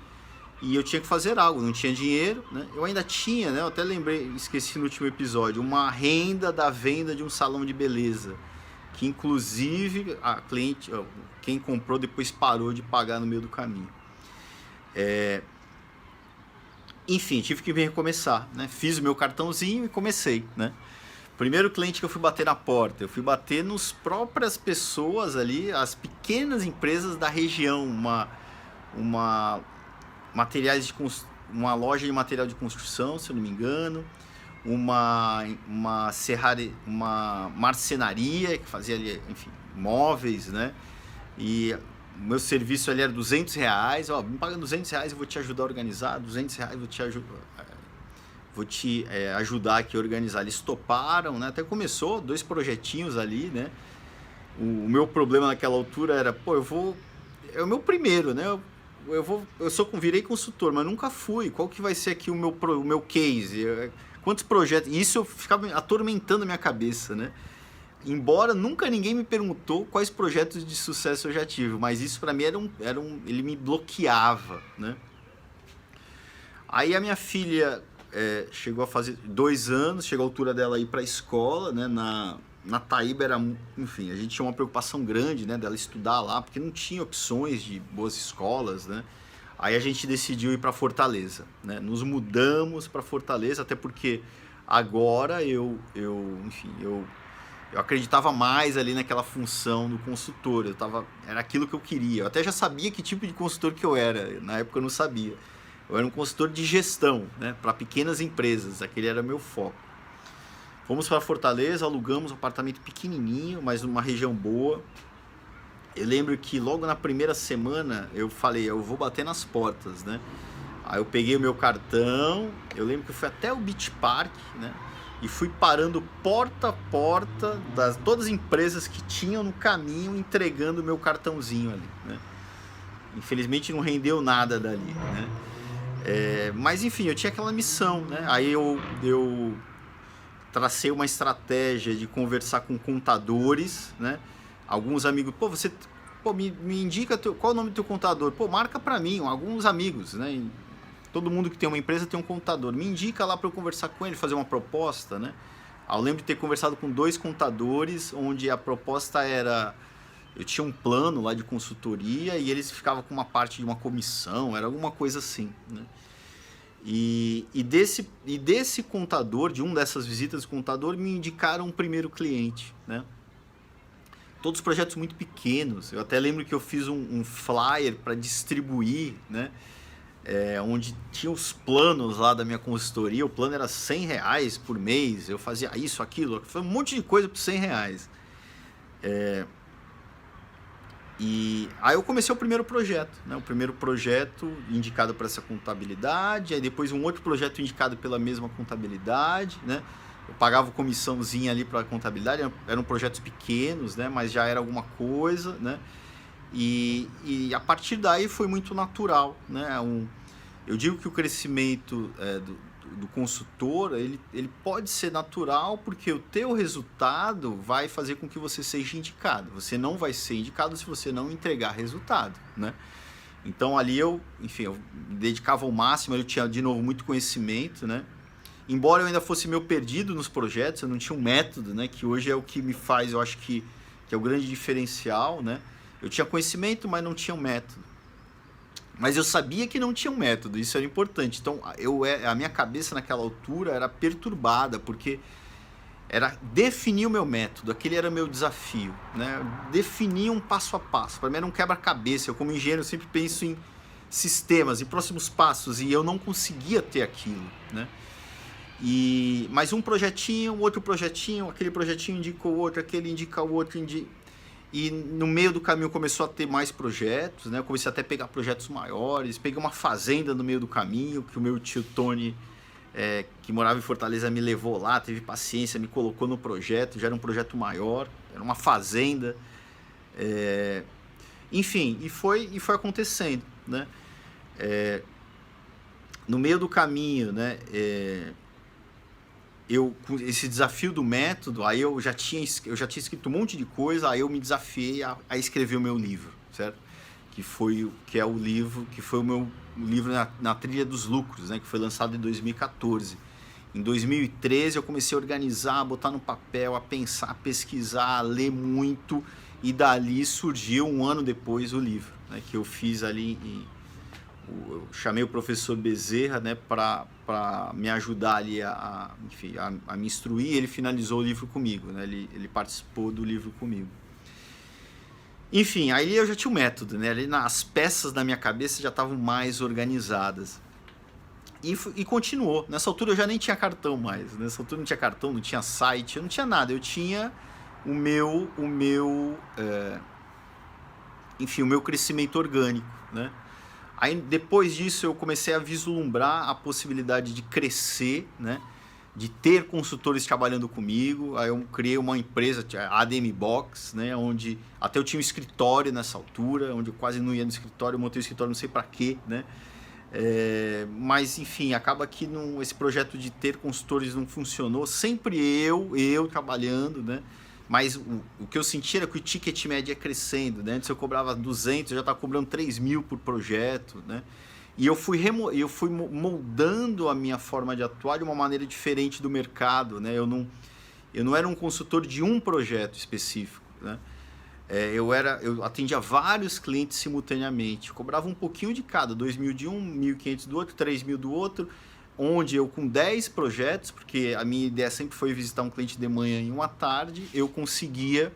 e eu tinha que fazer algo, não tinha dinheiro, né? Eu ainda tinha, né? Eu até lembrei, esqueci no último episódio, uma renda da venda de um salão de beleza, que inclusive a cliente, quem comprou depois parou de pagar no meio do caminho. Enfim, tive que recomeçar, né? Fiz o meu cartãozinho e comecei, né? Primeiro cliente que eu fui bater na porta, eu fui bater nos próprias pessoas ali, as pequenas empresas da região, uma loja de material de construção, se eu não me engano, uma marcenaria que fazia ali, enfim, móveis, né? E o meu serviço ali era R$200, me paga R$200, eu vou te ajudar a organizar, R$200 vou te ajudar aqui a organizar. Eles toparam, né? Até começou 2 projetinhos ali, né? O meu problema naquela altura era, é o meu primeiro, né? Virei consultor, mas nunca fui. Qual que vai ser aqui o meu case? Quantos projetos? Isso eu ficava atormentando a minha cabeça, né? Embora nunca ninguém me perguntou quais projetos de sucesso eu já tive, mas isso para mim ele me bloqueava, né? Aí a minha filha chegou a fazer 2 anos, chegou a altura dela ir para a escola, né? Na Taíba enfim, a gente tinha uma preocupação grande, né, dela estudar lá, porque não tinha opções de boas escolas, né? Aí a gente decidiu ir para Fortaleza, né? Nos mudamos para Fortaleza, até porque agora eu acreditava mais ali naquela função do consultor. Era aquilo que eu queria. Eu até já sabia que tipo de consultor que eu era. Na época eu não sabia. Eu era um consultor de gestão, né, para pequenas empresas. Aquele era meu foco. Fomos para Fortaleza, alugamos um apartamento pequenininho, mas numa região boa. Eu lembro que logo na primeira semana eu falei, eu vou bater nas portas, né? Aí eu peguei o meu cartão, eu lembro que eu fui até o Beach Park, né? E fui parando porta a porta todas as empresas que tinham no caminho, entregando o meu cartãozinho ali, né? Infelizmente não rendeu nada dali, né? Mas enfim, eu tinha aquela missão, né? Aí eu tracei uma estratégia de conversar com contadores, né? Alguns amigos, me indica qual é o nome do teu contador? Marca pra mim, alguns amigos, né? Todo mundo que tem uma empresa tem um contador. Me indica lá para eu conversar com ele, fazer uma proposta, né? Eu lembro de ter conversado com 2 contadores, onde a proposta era... Eu tinha um plano lá de consultoria e eles ficavam com uma parte de uma comissão, era alguma coisa assim, né? E desse contador, de dessas visitas de contador, me indicaram um primeiro cliente, né? Todos projetos muito pequenos. Eu até lembro que eu fiz um flyer para distribuir, né? Onde tinha os planos lá da minha consultoria. O plano era R$100 por mês. Eu fazia isso, aquilo. Foi um monte de coisa por R$100. E aí eu comecei o primeiro projeto, né? O primeiro projeto indicado para essa contabilidade, aí depois um outro projeto indicado pela mesma contabilidade, né? Eu pagava comissãozinha ali para a contabilidade, eram projetos pequenos, né? Mas já era alguma coisa, né? E a partir daí foi muito natural, né? Eu digo que o crescimento do consultor, ele pode ser natural porque o teu resultado vai fazer com que você seja indicado. Você não vai ser indicado se você não entregar resultado, né? Então ali eu me dedicava ao máximo, eu tinha de novo muito conhecimento, né? Embora eu ainda fosse meio perdido nos projetos, eu não tinha um método, né? Que hoje é o que me faz, eu acho que é o grande diferencial, né? Eu tinha conhecimento, mas não tinha um método. Mas eu sabia que não tinha um método, isso era importante. Então, a minha cabeça naquela altura era perturbada, porque era definir o meu método, aquele era o meu desafio, né? Definir um passo a passo. Para mim era um quebra-cabeça. Eu, como engenheiro, sempre penso em sistemas, em próximos passos, e eu não conseguia ter aquilo, né? Mas um projetinho, outro projetinho, aquele projetinho indica o outro, aquele indica o outro, e no meio do caminho começou a ter mais projetos, né? Eu comecei até a pegar projetos maiores, peguei uma fazenda no meio do caminho, que o meu tio Tony, que morava em Fortaleza, me levou lá, teve paciência, me colocou no projeto, já era um projeto maior, era uma fazenda, enfim, e foi acontecendo, né? No meio do caminho, né? Esse desafio do método, aí eu já tinha escrito um monte de coisa, aí eu me desafiei a escrever o meu livro, certo? Que é o livro, que foi o meu livro na trilha dos lucros, né? Que foi lançado em 2014. Em 2013 eu comecei a organizar, a botar no papel, a pensar, a pesquisar, a ler muito, e dali surgiu um ano depois o livro, né? Que eu fiz ali eu chamei o professor Bezerra, né, para me ajudar ali a me instruir. Ele finalizou o livro comigo, né? Ele participou do livro comigo. Enfim, aí eu já tinha um método, né? Ali as peças da minha cabeça já estavam mais organizadas. E continuou. Nessa altura eu já nem tinha cartão mais. Nessa altura não tinha cartão, não tinha site, eu não tinha nada. Eu tinha o meu crescimento orgânico, né? Aí depois disso eu comecei a vislumbrar a possibilidade de crescer, né? De ter consultores trabalhando comigo. Aí eu criei uma empresa, a ADM Box, né? Onde até eu tinha um escritório nessa altura, onde eu quase não ia no escritório, eu montei o escritório não sei para quê, né? Mas enfim, acaba que esse projeto de ter consultores não funcionou. Sempre eu trabalhando, né? Mas o que eu senti era que o ticket médio ia crescendo, né? Antes eu cobrava 200, eu já estava cobrando 3.000 por projeto, né? E eu fui moldando a minha forma de atuar de uma maneira diferente do mercado, né? Eu não era um consultor de um projeto específico, né? Eu atendia vários clientes simultaneamente, eu cobrava um pouquinho de cada, 2.000 de um, 1.500 do outro, 3.000 do outro, onde eu com 10 projetos, porque a minha ideia sempre foi visitar um cliente de manhã e uma tarde, eu conseguia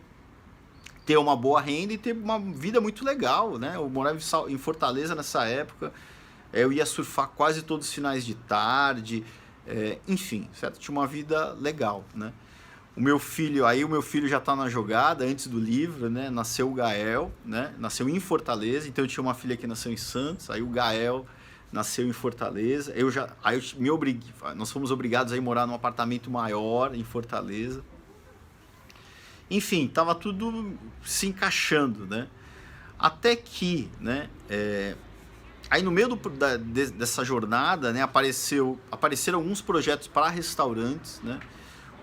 ter uma boa renda e ter uma vida muito legal, né? Eu morava em Fortaleza nessa época, eu ia surfar quase todos os finais de tarde, enfim, certo? Tinha uma vida legal, né? O meu filho já está na jogada antes do livro, né? Nasceu o Gael, né? Nasceu em Fortaleza, então eu tinha uma filha que nasceu em Santos, aí o Gael nasceu em Fortaleza. Nós fomos obrigados a ir morar num apartamento maior em Fortaleza. Enfim, estava tudo se encaixando, né? Até que, né? Aí no meio dessa jornada, né? Apareceram alguns projetos para restaurantes, né?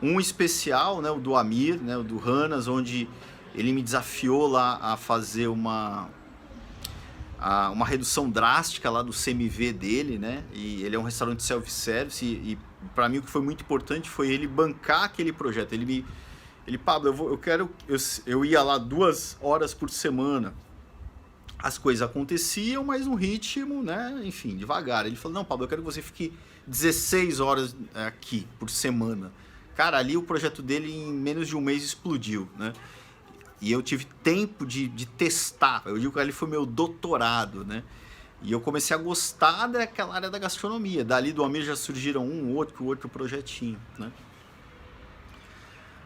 Um especial, né? O do Amir, né? O do Hanas, onde ele me desafiou lá a fazer uma redução drástica lá do CMV dele, né? E ele é um restaurante self-service e para mim o que foi muito importante foi ele bancar aquele projeto. Pablo, eu ia lá 2 horas por semana. As coisas aconteciam, mas no ritmo, né? Enfim, devagar. Ele falou, não, Pablo, eu quero que você fique 16 horas aqui por semana. Cara, ali o projeto dele em menos de um mês explodiu, né? E eu tive tempo de testar. Eu digo que ali foi meu doutorado, né? E eu comecei a gostar daquela área da gastronomia. Dali do Amir já surgiram outro projetinho, né?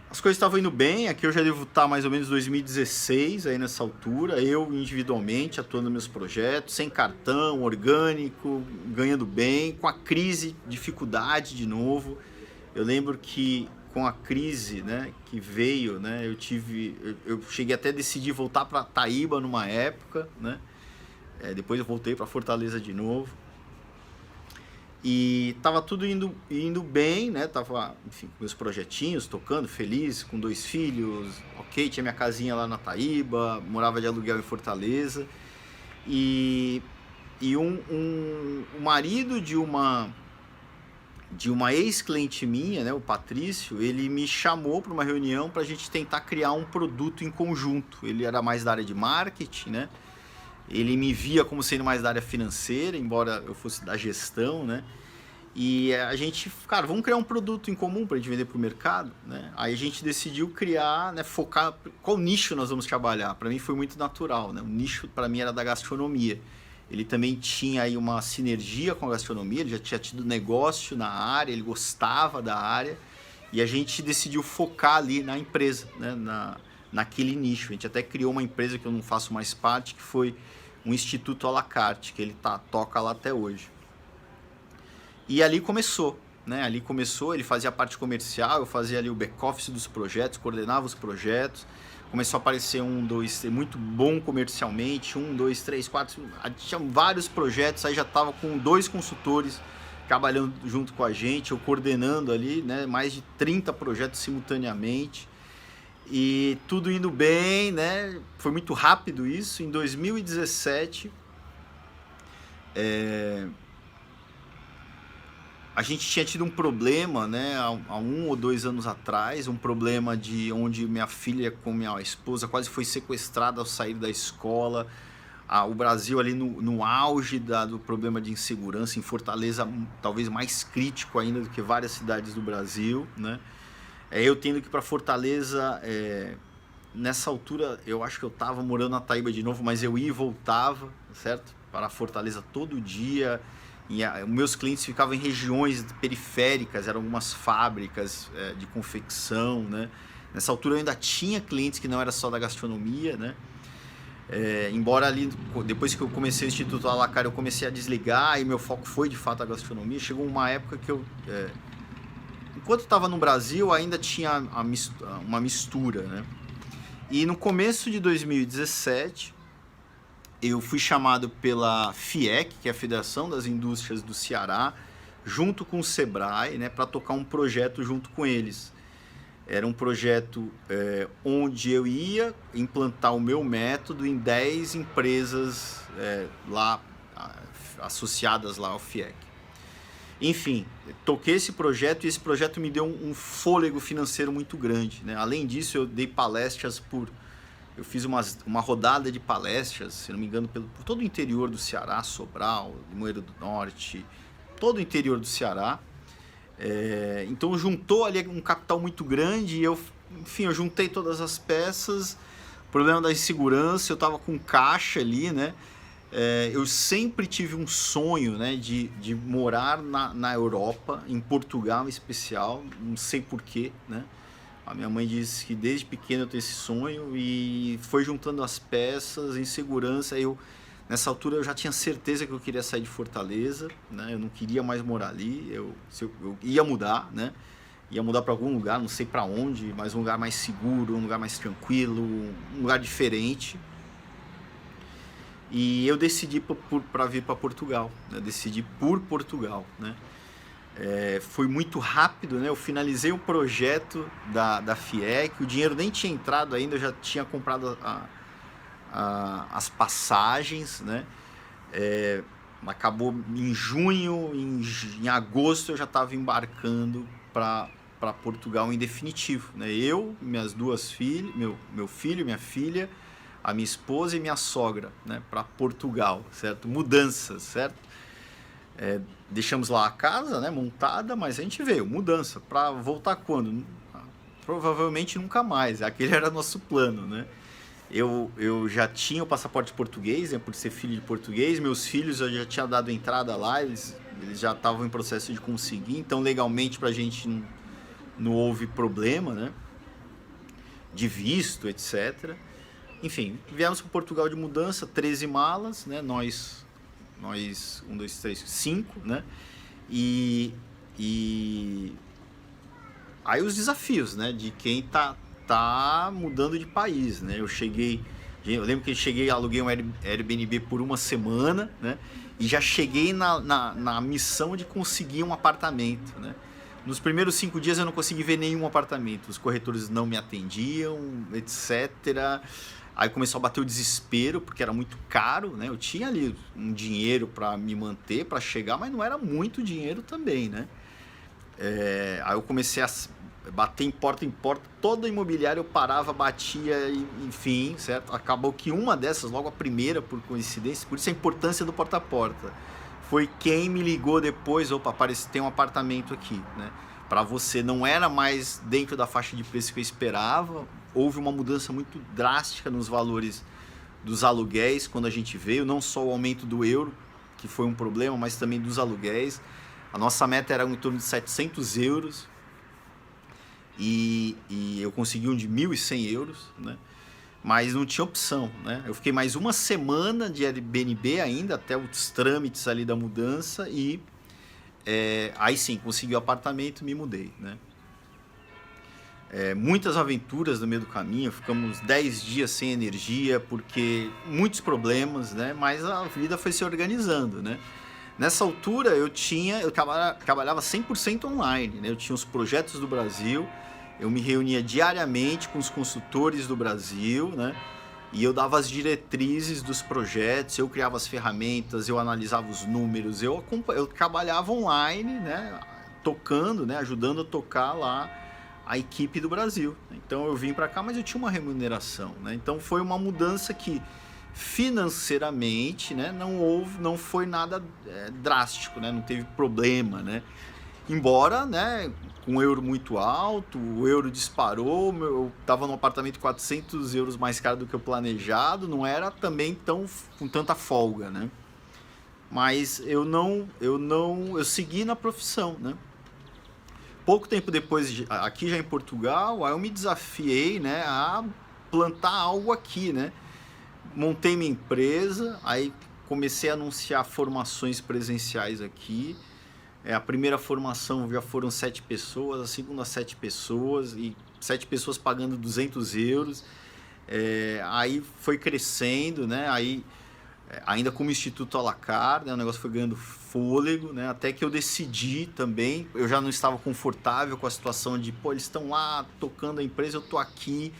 As coisas estavam indo bem, aqui eu já devo estar mais ou menos 2016, aí nessa altura, eu individualmente atuando nos meus projetos, sem cartão, orgânico, ganhando bem, com a crise, dificuldade de novo. Eu lembro que com a crise, né, que veio, né, eu cheguei até a decidir voltar para Taíba numa época, né, depois eu voltei para Fortaleza de novo. E tava tudo indo bem, né? Tava, enfim, com meus projetinhos, tocando, feliz, com 2 filhos, ok, tinha minha casinha lá na Taíba, morava de aluguel em Fortaleza. E, o marido de uma ex-cliente minha, né, o Patrício, ele me chamou para uma reunião para a gente tentar criar um produto em conjunto. Ele era mais da área de marketing, né? Ele me via como sendo mais da área financeira, embora eu fosse da gestão, né? E a gente, cara, vamos criar um produto em comum para a gente vender para o mercado, né? Aí a gente decidiu criar, né, focar qual nicho nós vamos trabalhar. Para mim foi muito natural, né? O nicho para mim era da gastronomia. Ele também tinha aí uma sinergia com a gastronomia, ele já tinha tido negócio na área, ele gostava da área e a gente decidiu focar ali na empresa, né? Naquele nicho. A gente até criou uma empresa que eu não faço mais parte, que foi um Instituto à la carte, que ele toca lá até hoje. E ali começou, né? Ali começou, ele fazia a parte comercial, eu fazia ali o back-office dos projetos, coordenava os projetos. Começou a aparecer 1, 2, 3, muito bom comercialmente, 1, 2, 3, 4, tinha vários projetos, aí já estava com 2 consultores trabalhando junto com a gente, eu coordenando ali, né? Mais de 30 projetos simultaneamente. E tudo indo bem, né? Foi muito rápido isso. Em 2017, a gente tinha tido um problema, né? Há 1 ou 2 anos atrás, um problema de onde minha filha com minha esposa quase foi sequestrada ao sair da escola. O Brasil ali no auge do problema de insegurança, em Fortaleza talvez mais crítico ainda do que várias cidades do Brasil, né? Eu tendo que ir para Fortaleza, nessa altura eu acho que eu estava morando na Taíba de novo, mas eu ia e voltava, certo? Para Fortaleza todo dia. E meus clientes ficavam em regiões periféricas, eram algumas fábricas de confecção, né? Nessa altura eu ainda tinha clientes que não era só da gastronomia, né? Embora ali, depois que eu comecei o Instituto à la carte, eu comecei a desligar e meu foco foi de fato a gastronomia. Chegou uma época que enquanto eu estava no Brasil, ainda tinha uma mistura, né? E no começo de 2017, eu fui chamado pela FIEC, que é a Federação das Indústrias do Ceará, junto com o Sebrae, né, para tocar um projeto junto com eles. Era um projeto onde eu ia implantar o meu método em 10 empresas lá associadas lá ao FIEC. Enfim, toquei esse projeto e esse projeto me deu um fôlego financeiro muito grande, né? Além disso, eu dei palestras eu fiz uma rodada de palestras, se não me engano, por todo o interior do Ceará, Sobral, Limoeiro do Norte, todo o interior do Ceará. Então juntou ali um capital muito grande e eu juntei todas as peças. O problema da insegurança, eu estava com caixa ali, né? Eu sempre tive um sonho, né, de morar na Europa, em Portugal em especial, não sei porquê, né? A minha mãe disse que desde pequeno eu tenho esse sonho e foi juntando as peças, em segurança. Nessa altura eu já tinha certeza que eu queria sair de Fortaleza, né? Eu não queria mais morar ali, eu ia mudar, né? Ia mudar para algum lugar, não sei para onde, mas um lugar mais seguro, um lugar mais tranquilo, um lugar diferente. E eu decidi para vir para Portugal, né? Decidi por Portugal, né? Foi muito rápido, né? Eu finalizei o projeto da FIEC, o dinheiro nem tinha entrado ainda, eu já tinha comprado as passagens, né? Acabou em junho, em agosto eu já estava embarcando para Portugal em definitivo, né? Eu, minhas 2 filhas, meu filho, minha filha, a minha esposa e minha sogra, né? Para Portugal, certo? Mudança, certo? Deixamos lá a casa, né, montada, mas a gente veio, mudança, para voltar quando? Provavelmente nunca mais, aquele era nosso plano, né? Eu já tinha o passaporte português, né, por ser filho de português, meus filhos eu já tinha dado entrada lá, eles já estavam em processo de conseguir, então legalmente pra gente não houve problema, né? de visto, etc. Enfim, viemos para Portugal de mudança, 13 malas, né? Nós 1, 2, 3, 5, né? E aí os desafios, né? De quem tá mudando de país, né? Eu lembro que eu cheguei, aluguei um Airbnb por uma semana, né? E já cheguei na missão de conseguir um apartamento, né? Nos primeiros 5 dias eu não consegui ver nenhum apartamento. Os corretores não me atendiam, etc. Aí começou a bater o desespero, porque era muito caro, né? Eu tinha ali um dinheiro para me manter, para chegar, mas não era muito dinheiro também, né? Aí eu comecei a bater em porta, toda imobiliária eu parava, batia, enfim, certo? Acabou que uma dessas, logo a primeira, por coincidência, por isso a importância do porta a porta, foi quem me ligou depois, opa, parece que tem um apartamento aqui, né? Para você, não era mais dentro da faixa de preço que eu esperava, houve uma mudança muito drástica nos valores dos aluguéis quando a gente veio, não só o aumento do euro, que foi um problema, mas também dos aluguéis. A nossa meta era em torno de 700 euros e eu consegui um de 1.100 euros, né? Mas não tinha opção, né? Eu fiquei mais uma semana de Airbnb ainda, até os trâmites ali da mudança e aí sim, consegui o apartamento e me mudei, né? Muitas aventuras no meio do caminho, ficamos 10 dias sem energia, porque muitos problemas, né? Mas a vida foi se organizando, né? Nessa altura eu trabalhava 100% online, né? Eu tinha os projetos do Brasil, eu me reunia diariamente com os consultores do Brasil, né? E eu dava as diretrizes dos projetos, eu criava as ferramentas, eu analisava os números, eu trabalhava online, né? Tocando, né? Ajudando a tocar lá a equipe do Brasil. Então eu vim para cá, mas eu tinha uma remuneração, né? Então foi uma mudança que financeiramente, né, não foi nada drástico, né? Não teve problema, né? Embora, né, com o euro muito alto, o euro disparou, eu estava num apartamento 400 euros mais caro do que o planejado, não era também com tanta folga, né? Mas eu segui na profissão, né? Pouco tempo depois, aqui já em Portugal, aí eu me desafiei, né, a plantar algo aqui, né? Montei minha empresa, aí comecei a anunciar formações presenciais aqui. A primeira formação já foram 7 pessoas, a segunda 7 pessoas, e 7 pessoas pagando 200 euros. Aí foi crescendo, né? Aí, ainda como Instituto à la carte, né? O negócio foi ganhando fôlego, né? Até que eu decidi também, eu já não estava confortável com a situação de, pô, eles estão lá tocando a empresa, eu tô aqui,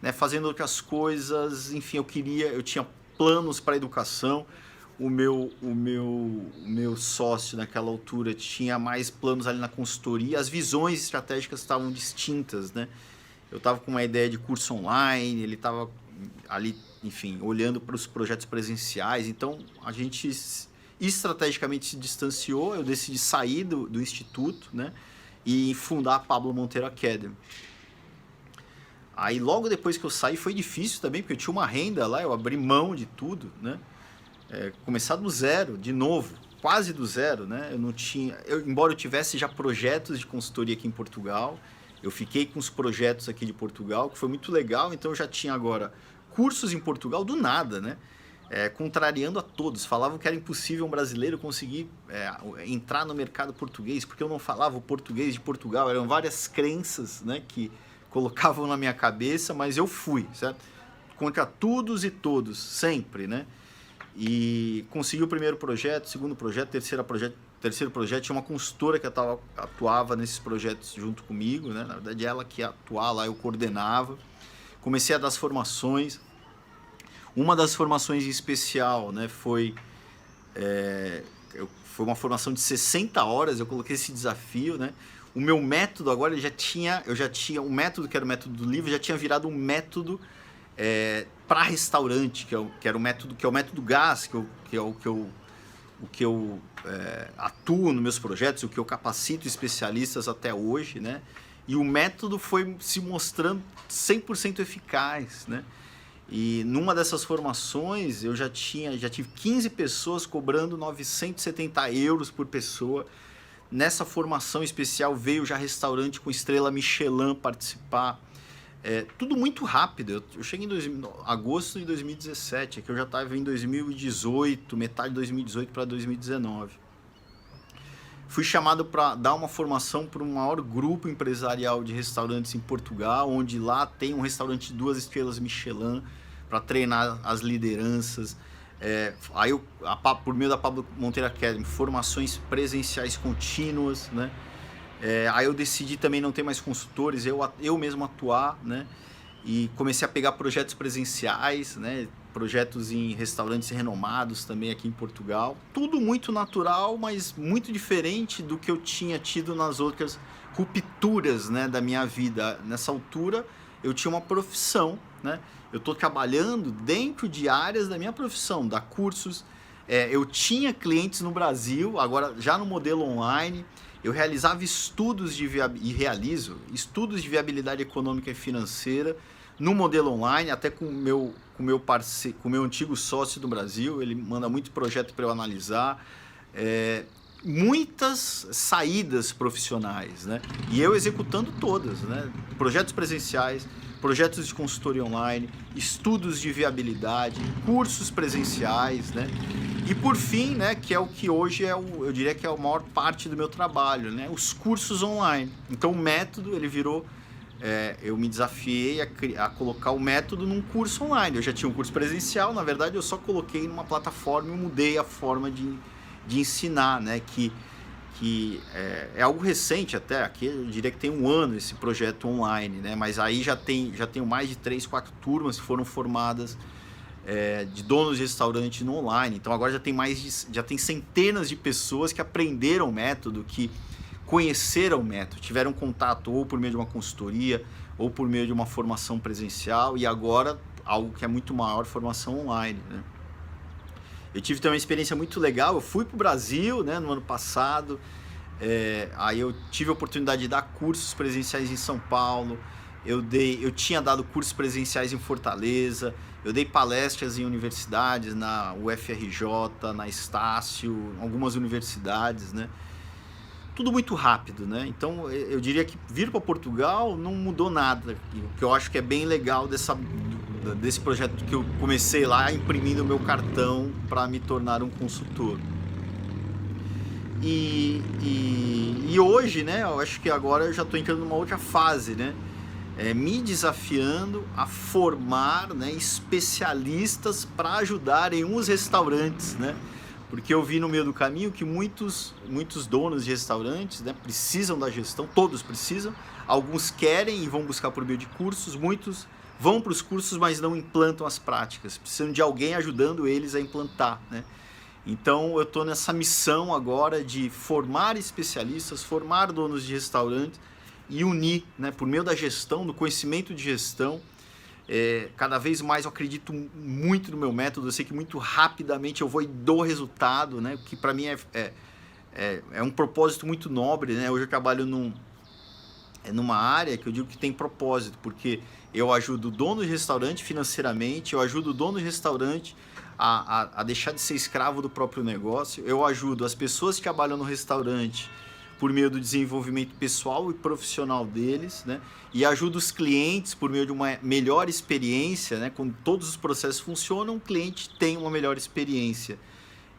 né, fazendo outras coisas, enfim, eu tinha planos para a educação. O meu sócio naquela altura tinha mais planos ali na consultoria, as visões estratégicas estavam distintas, né? Eu estava com uma ideia de curso online, ele estava ali, enfim, olhando para os projetos presenciais, então a gente estrategicamente se distanciou, eu decidi sair do instituto, né, e fundar a Pablo Monteiro Academy. Aí logo depois que eu saí foi difícil também, porque eu tinha uma renda lá, eu abri mão de tudo, né? Começar do zero, de novo, quase do zero, né? Eu não tinha, embora eu tivesse já projetos de consultoria aqui em Portugal, eu fiquei com os projetos aqui de Portugal, que foi muito legal, então eu já tinha agora cursos em Portugal do nada, né? Contrariando a todos, falavam que era impossível um brasileiro conseguir entrar no mercado português, porque eu não falava o português de Portugal, eram várias crenças, né, que colocavam na minha cabeça, mas eu fui, certo? Contra todos e todos, sempre, né? E consegui o primeiro projeto, segundo projeto, terceiro projeto, tinha uma consultora que atuava nesses projetos junto comigo, né? Na verdade ela que ia atuar lá, eu coordenava. Comecei a dar as formações. Uma das formações em especial, né, foi uma formação de 60 horas, eu coloquei esse desafio, né? O meu método agora, eu já tinha um método que era o método do livro, já tinha virado um método para restaurante, que é o método GAS, que é o que eu atuo nos meus projetos, o que eu capacito especialistas até hoje, né? E o método foi se mostrando 100% eficaz, né? E numa dessas formações eu já tive 15 pessoas cobrando 970 euros por pessoa. Nessa formação especial veio já restaurante com estrela Michelin participar. tudo muito rápido. Eu cheguei em agosto de 2017, que eu já estava em 2018, metade de 2018 para 2019. Fui chamado para dar uma formação para o maior grupo empresarial de restaurantes em Portugal, onde lá tem um restaurante de 2 estrelas Michelin, para treinar as lideranças. Aí por meio da Pablo Monteiro Academy, formações presenciais contínuas, né? Aí eu decidi também não ter mais consultores, eu mesmo atuar, né? E comecei a pegar projetos presenciais, né? Projetos em restaurantes renomados também aqui em Portugal. Tudo muito natural, mas muito diferente do que eu tinha tido nas outras rupturas, né, da minha vida. Nessa altura eu tinha uma profissão, né? Eu estou trabalhando dentro de áreas da minha profissão, dar cursos. Eu tinha clientes no Brasil, agora já no modelo online. Eu realizava e realizo estudos de viabilidade econômica e financeira no modelo online, até com o meu parceiro, com o meu antigo sócio do Brasil. Ele manda muito projeto para eu analisar. Muitas saídas profissionais, né? E eu executando todas, né? Projetos presenciais, projetos de consultoria online, estudos de viabilidade, cursos presenciais, né? E por fim, né, que é o que hoje eu diria que é a maior parte do meu trabalho, né? Os cursos online. Então o método, ele virou... eu me desafiei a colocar o método num curso online. Eu já tinha um curso presencial, na verdade eu só coloquei numa plataforma e mudei a forma de ensinar, né? Que é algo recente até, aqui eu diria que tem 1 ano esse projeto online, né? Mas aí já tenho mais de 3, 4 turmas que foram formadas de donos de restaurante no online. Então agora já tem centenas de pessoas que aprenderam o método, que conheceram o método, tiveram contato ou por meio de uma consultoria ou por meio de uma formação presencial, e agora algo que é muito maior, formação online, né? Eu tive também uma experiência muito legal. Eu fui para o Brasil, né, no ano passado. Aí eu tive a oportunidade de dar cursos presenciais em São Paulo. Eu tinha dado cursos presenciais em Fortaleza. Eu dei palestras em universidades, na UFRJ, na Estácio, algumas universidades, né? Tudo muito rápido, né? Então eu diria que vir para Portugal não mudou nada. O que eu acho que é bem legal desse projeto, que eu comecei lá imprimindo o meu cartão para me tornar um consultor. E hoje, né, eu acho que agora eu já estou entrando numa outra fase, né? Me desafiando a formar, né, especialistas para ajudarem os restaurantes, né? Porque eu vi no meio do caminho que muitos donos de restaurantes, né, precisam da gestão, todos precisam. Alguns querem e vão buscar por meio de cursos, muitos vão para os cursos, mas não implantam as práticas. Precisam de alguém ajudando eles a implantar, né? Então eu estou nessa missão agora de formar especialistas, formar donos de restaurantes e unir, né, por meio da gestão, do conhecimento de gestão. Cada vez mais eu acredito muito no meu método. Eu sei que muito rapidamente eu vou e dou resultado, né? Que para mim é um propósito muito nobre, né? Hoje eu trabalho numa área que eu digo que tem propósito, porque eu ajudo o dono de restaurante financeiramente, eu ajudo o dono de restaurante a deixar de ser escravo do próprio negócio, eu ajudo as pessoas que trabalham no restaurante por meio do desenvolvimento pessoal e profissional deles, né? E ajuda os clientes por meio de uma melhor experiência, né? Quando todos os processos funcionam, o cliente tem uma melhor experiência.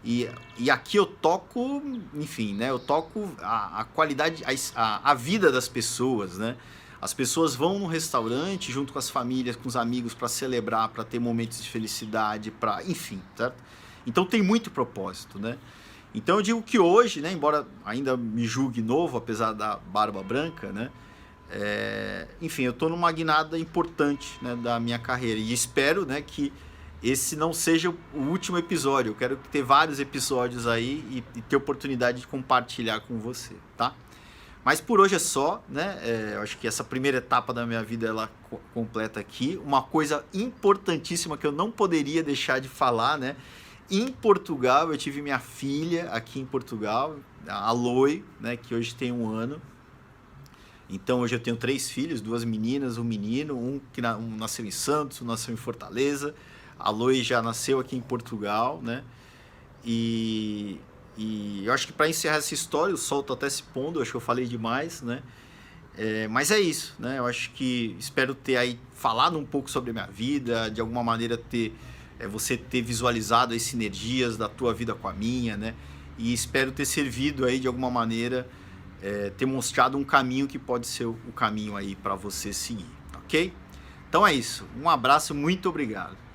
E aqui eu toco, enfim, né? Eu toco a qualidade, a vida das pessoas, né? As pessoas vão no restaurante junto com as famílias, com os amigos, para celebrar, para ter momentos de felicidade, enfim, certo? Então tem muito propósito, né? Então eu digo que hoje, né, embora ainda me julgue novo, apesar da barba branca, né, enfim, eu estou numa guinada importante, né, da minha carreira, e espero, né, que esse não seja o último episódio. Eu quero ter vários episódios aí e ter oportunidade de compartilhar com você, tá? Mas por hoje é só, né? Eu acho que essa primeira etapa da minha vida ela completa aqui. Uma coisa importantíssima que eu não poderia deixar de falar, né? Em Portugal, eu tive minha filha aqui em Portugal, a Aloy, né, que hoje tem 1 ano. Então hoje eu tenho 3 filhos, 2 meninas, 1 menino, um nasceu em Santos, um nasceu em Fortaleza. A Aloy já nasceu aqui em Portugal, né? E eu acho que para encerrar essa história, o sol está até se pondo, eu acho que eu falei demais, né? Mas é isso, né? Eu acho que espero ter aí falado um pouco sobre a minha vida, de alguma maneira você ter visualizado as sinergias da tua vida com a minha, né? E espero ter servido aí de alguma maneira, ter mostrado um caminho que pode ser o caminho aí para você seguir, ok? Então é isso. Um abraço, muito obrigado.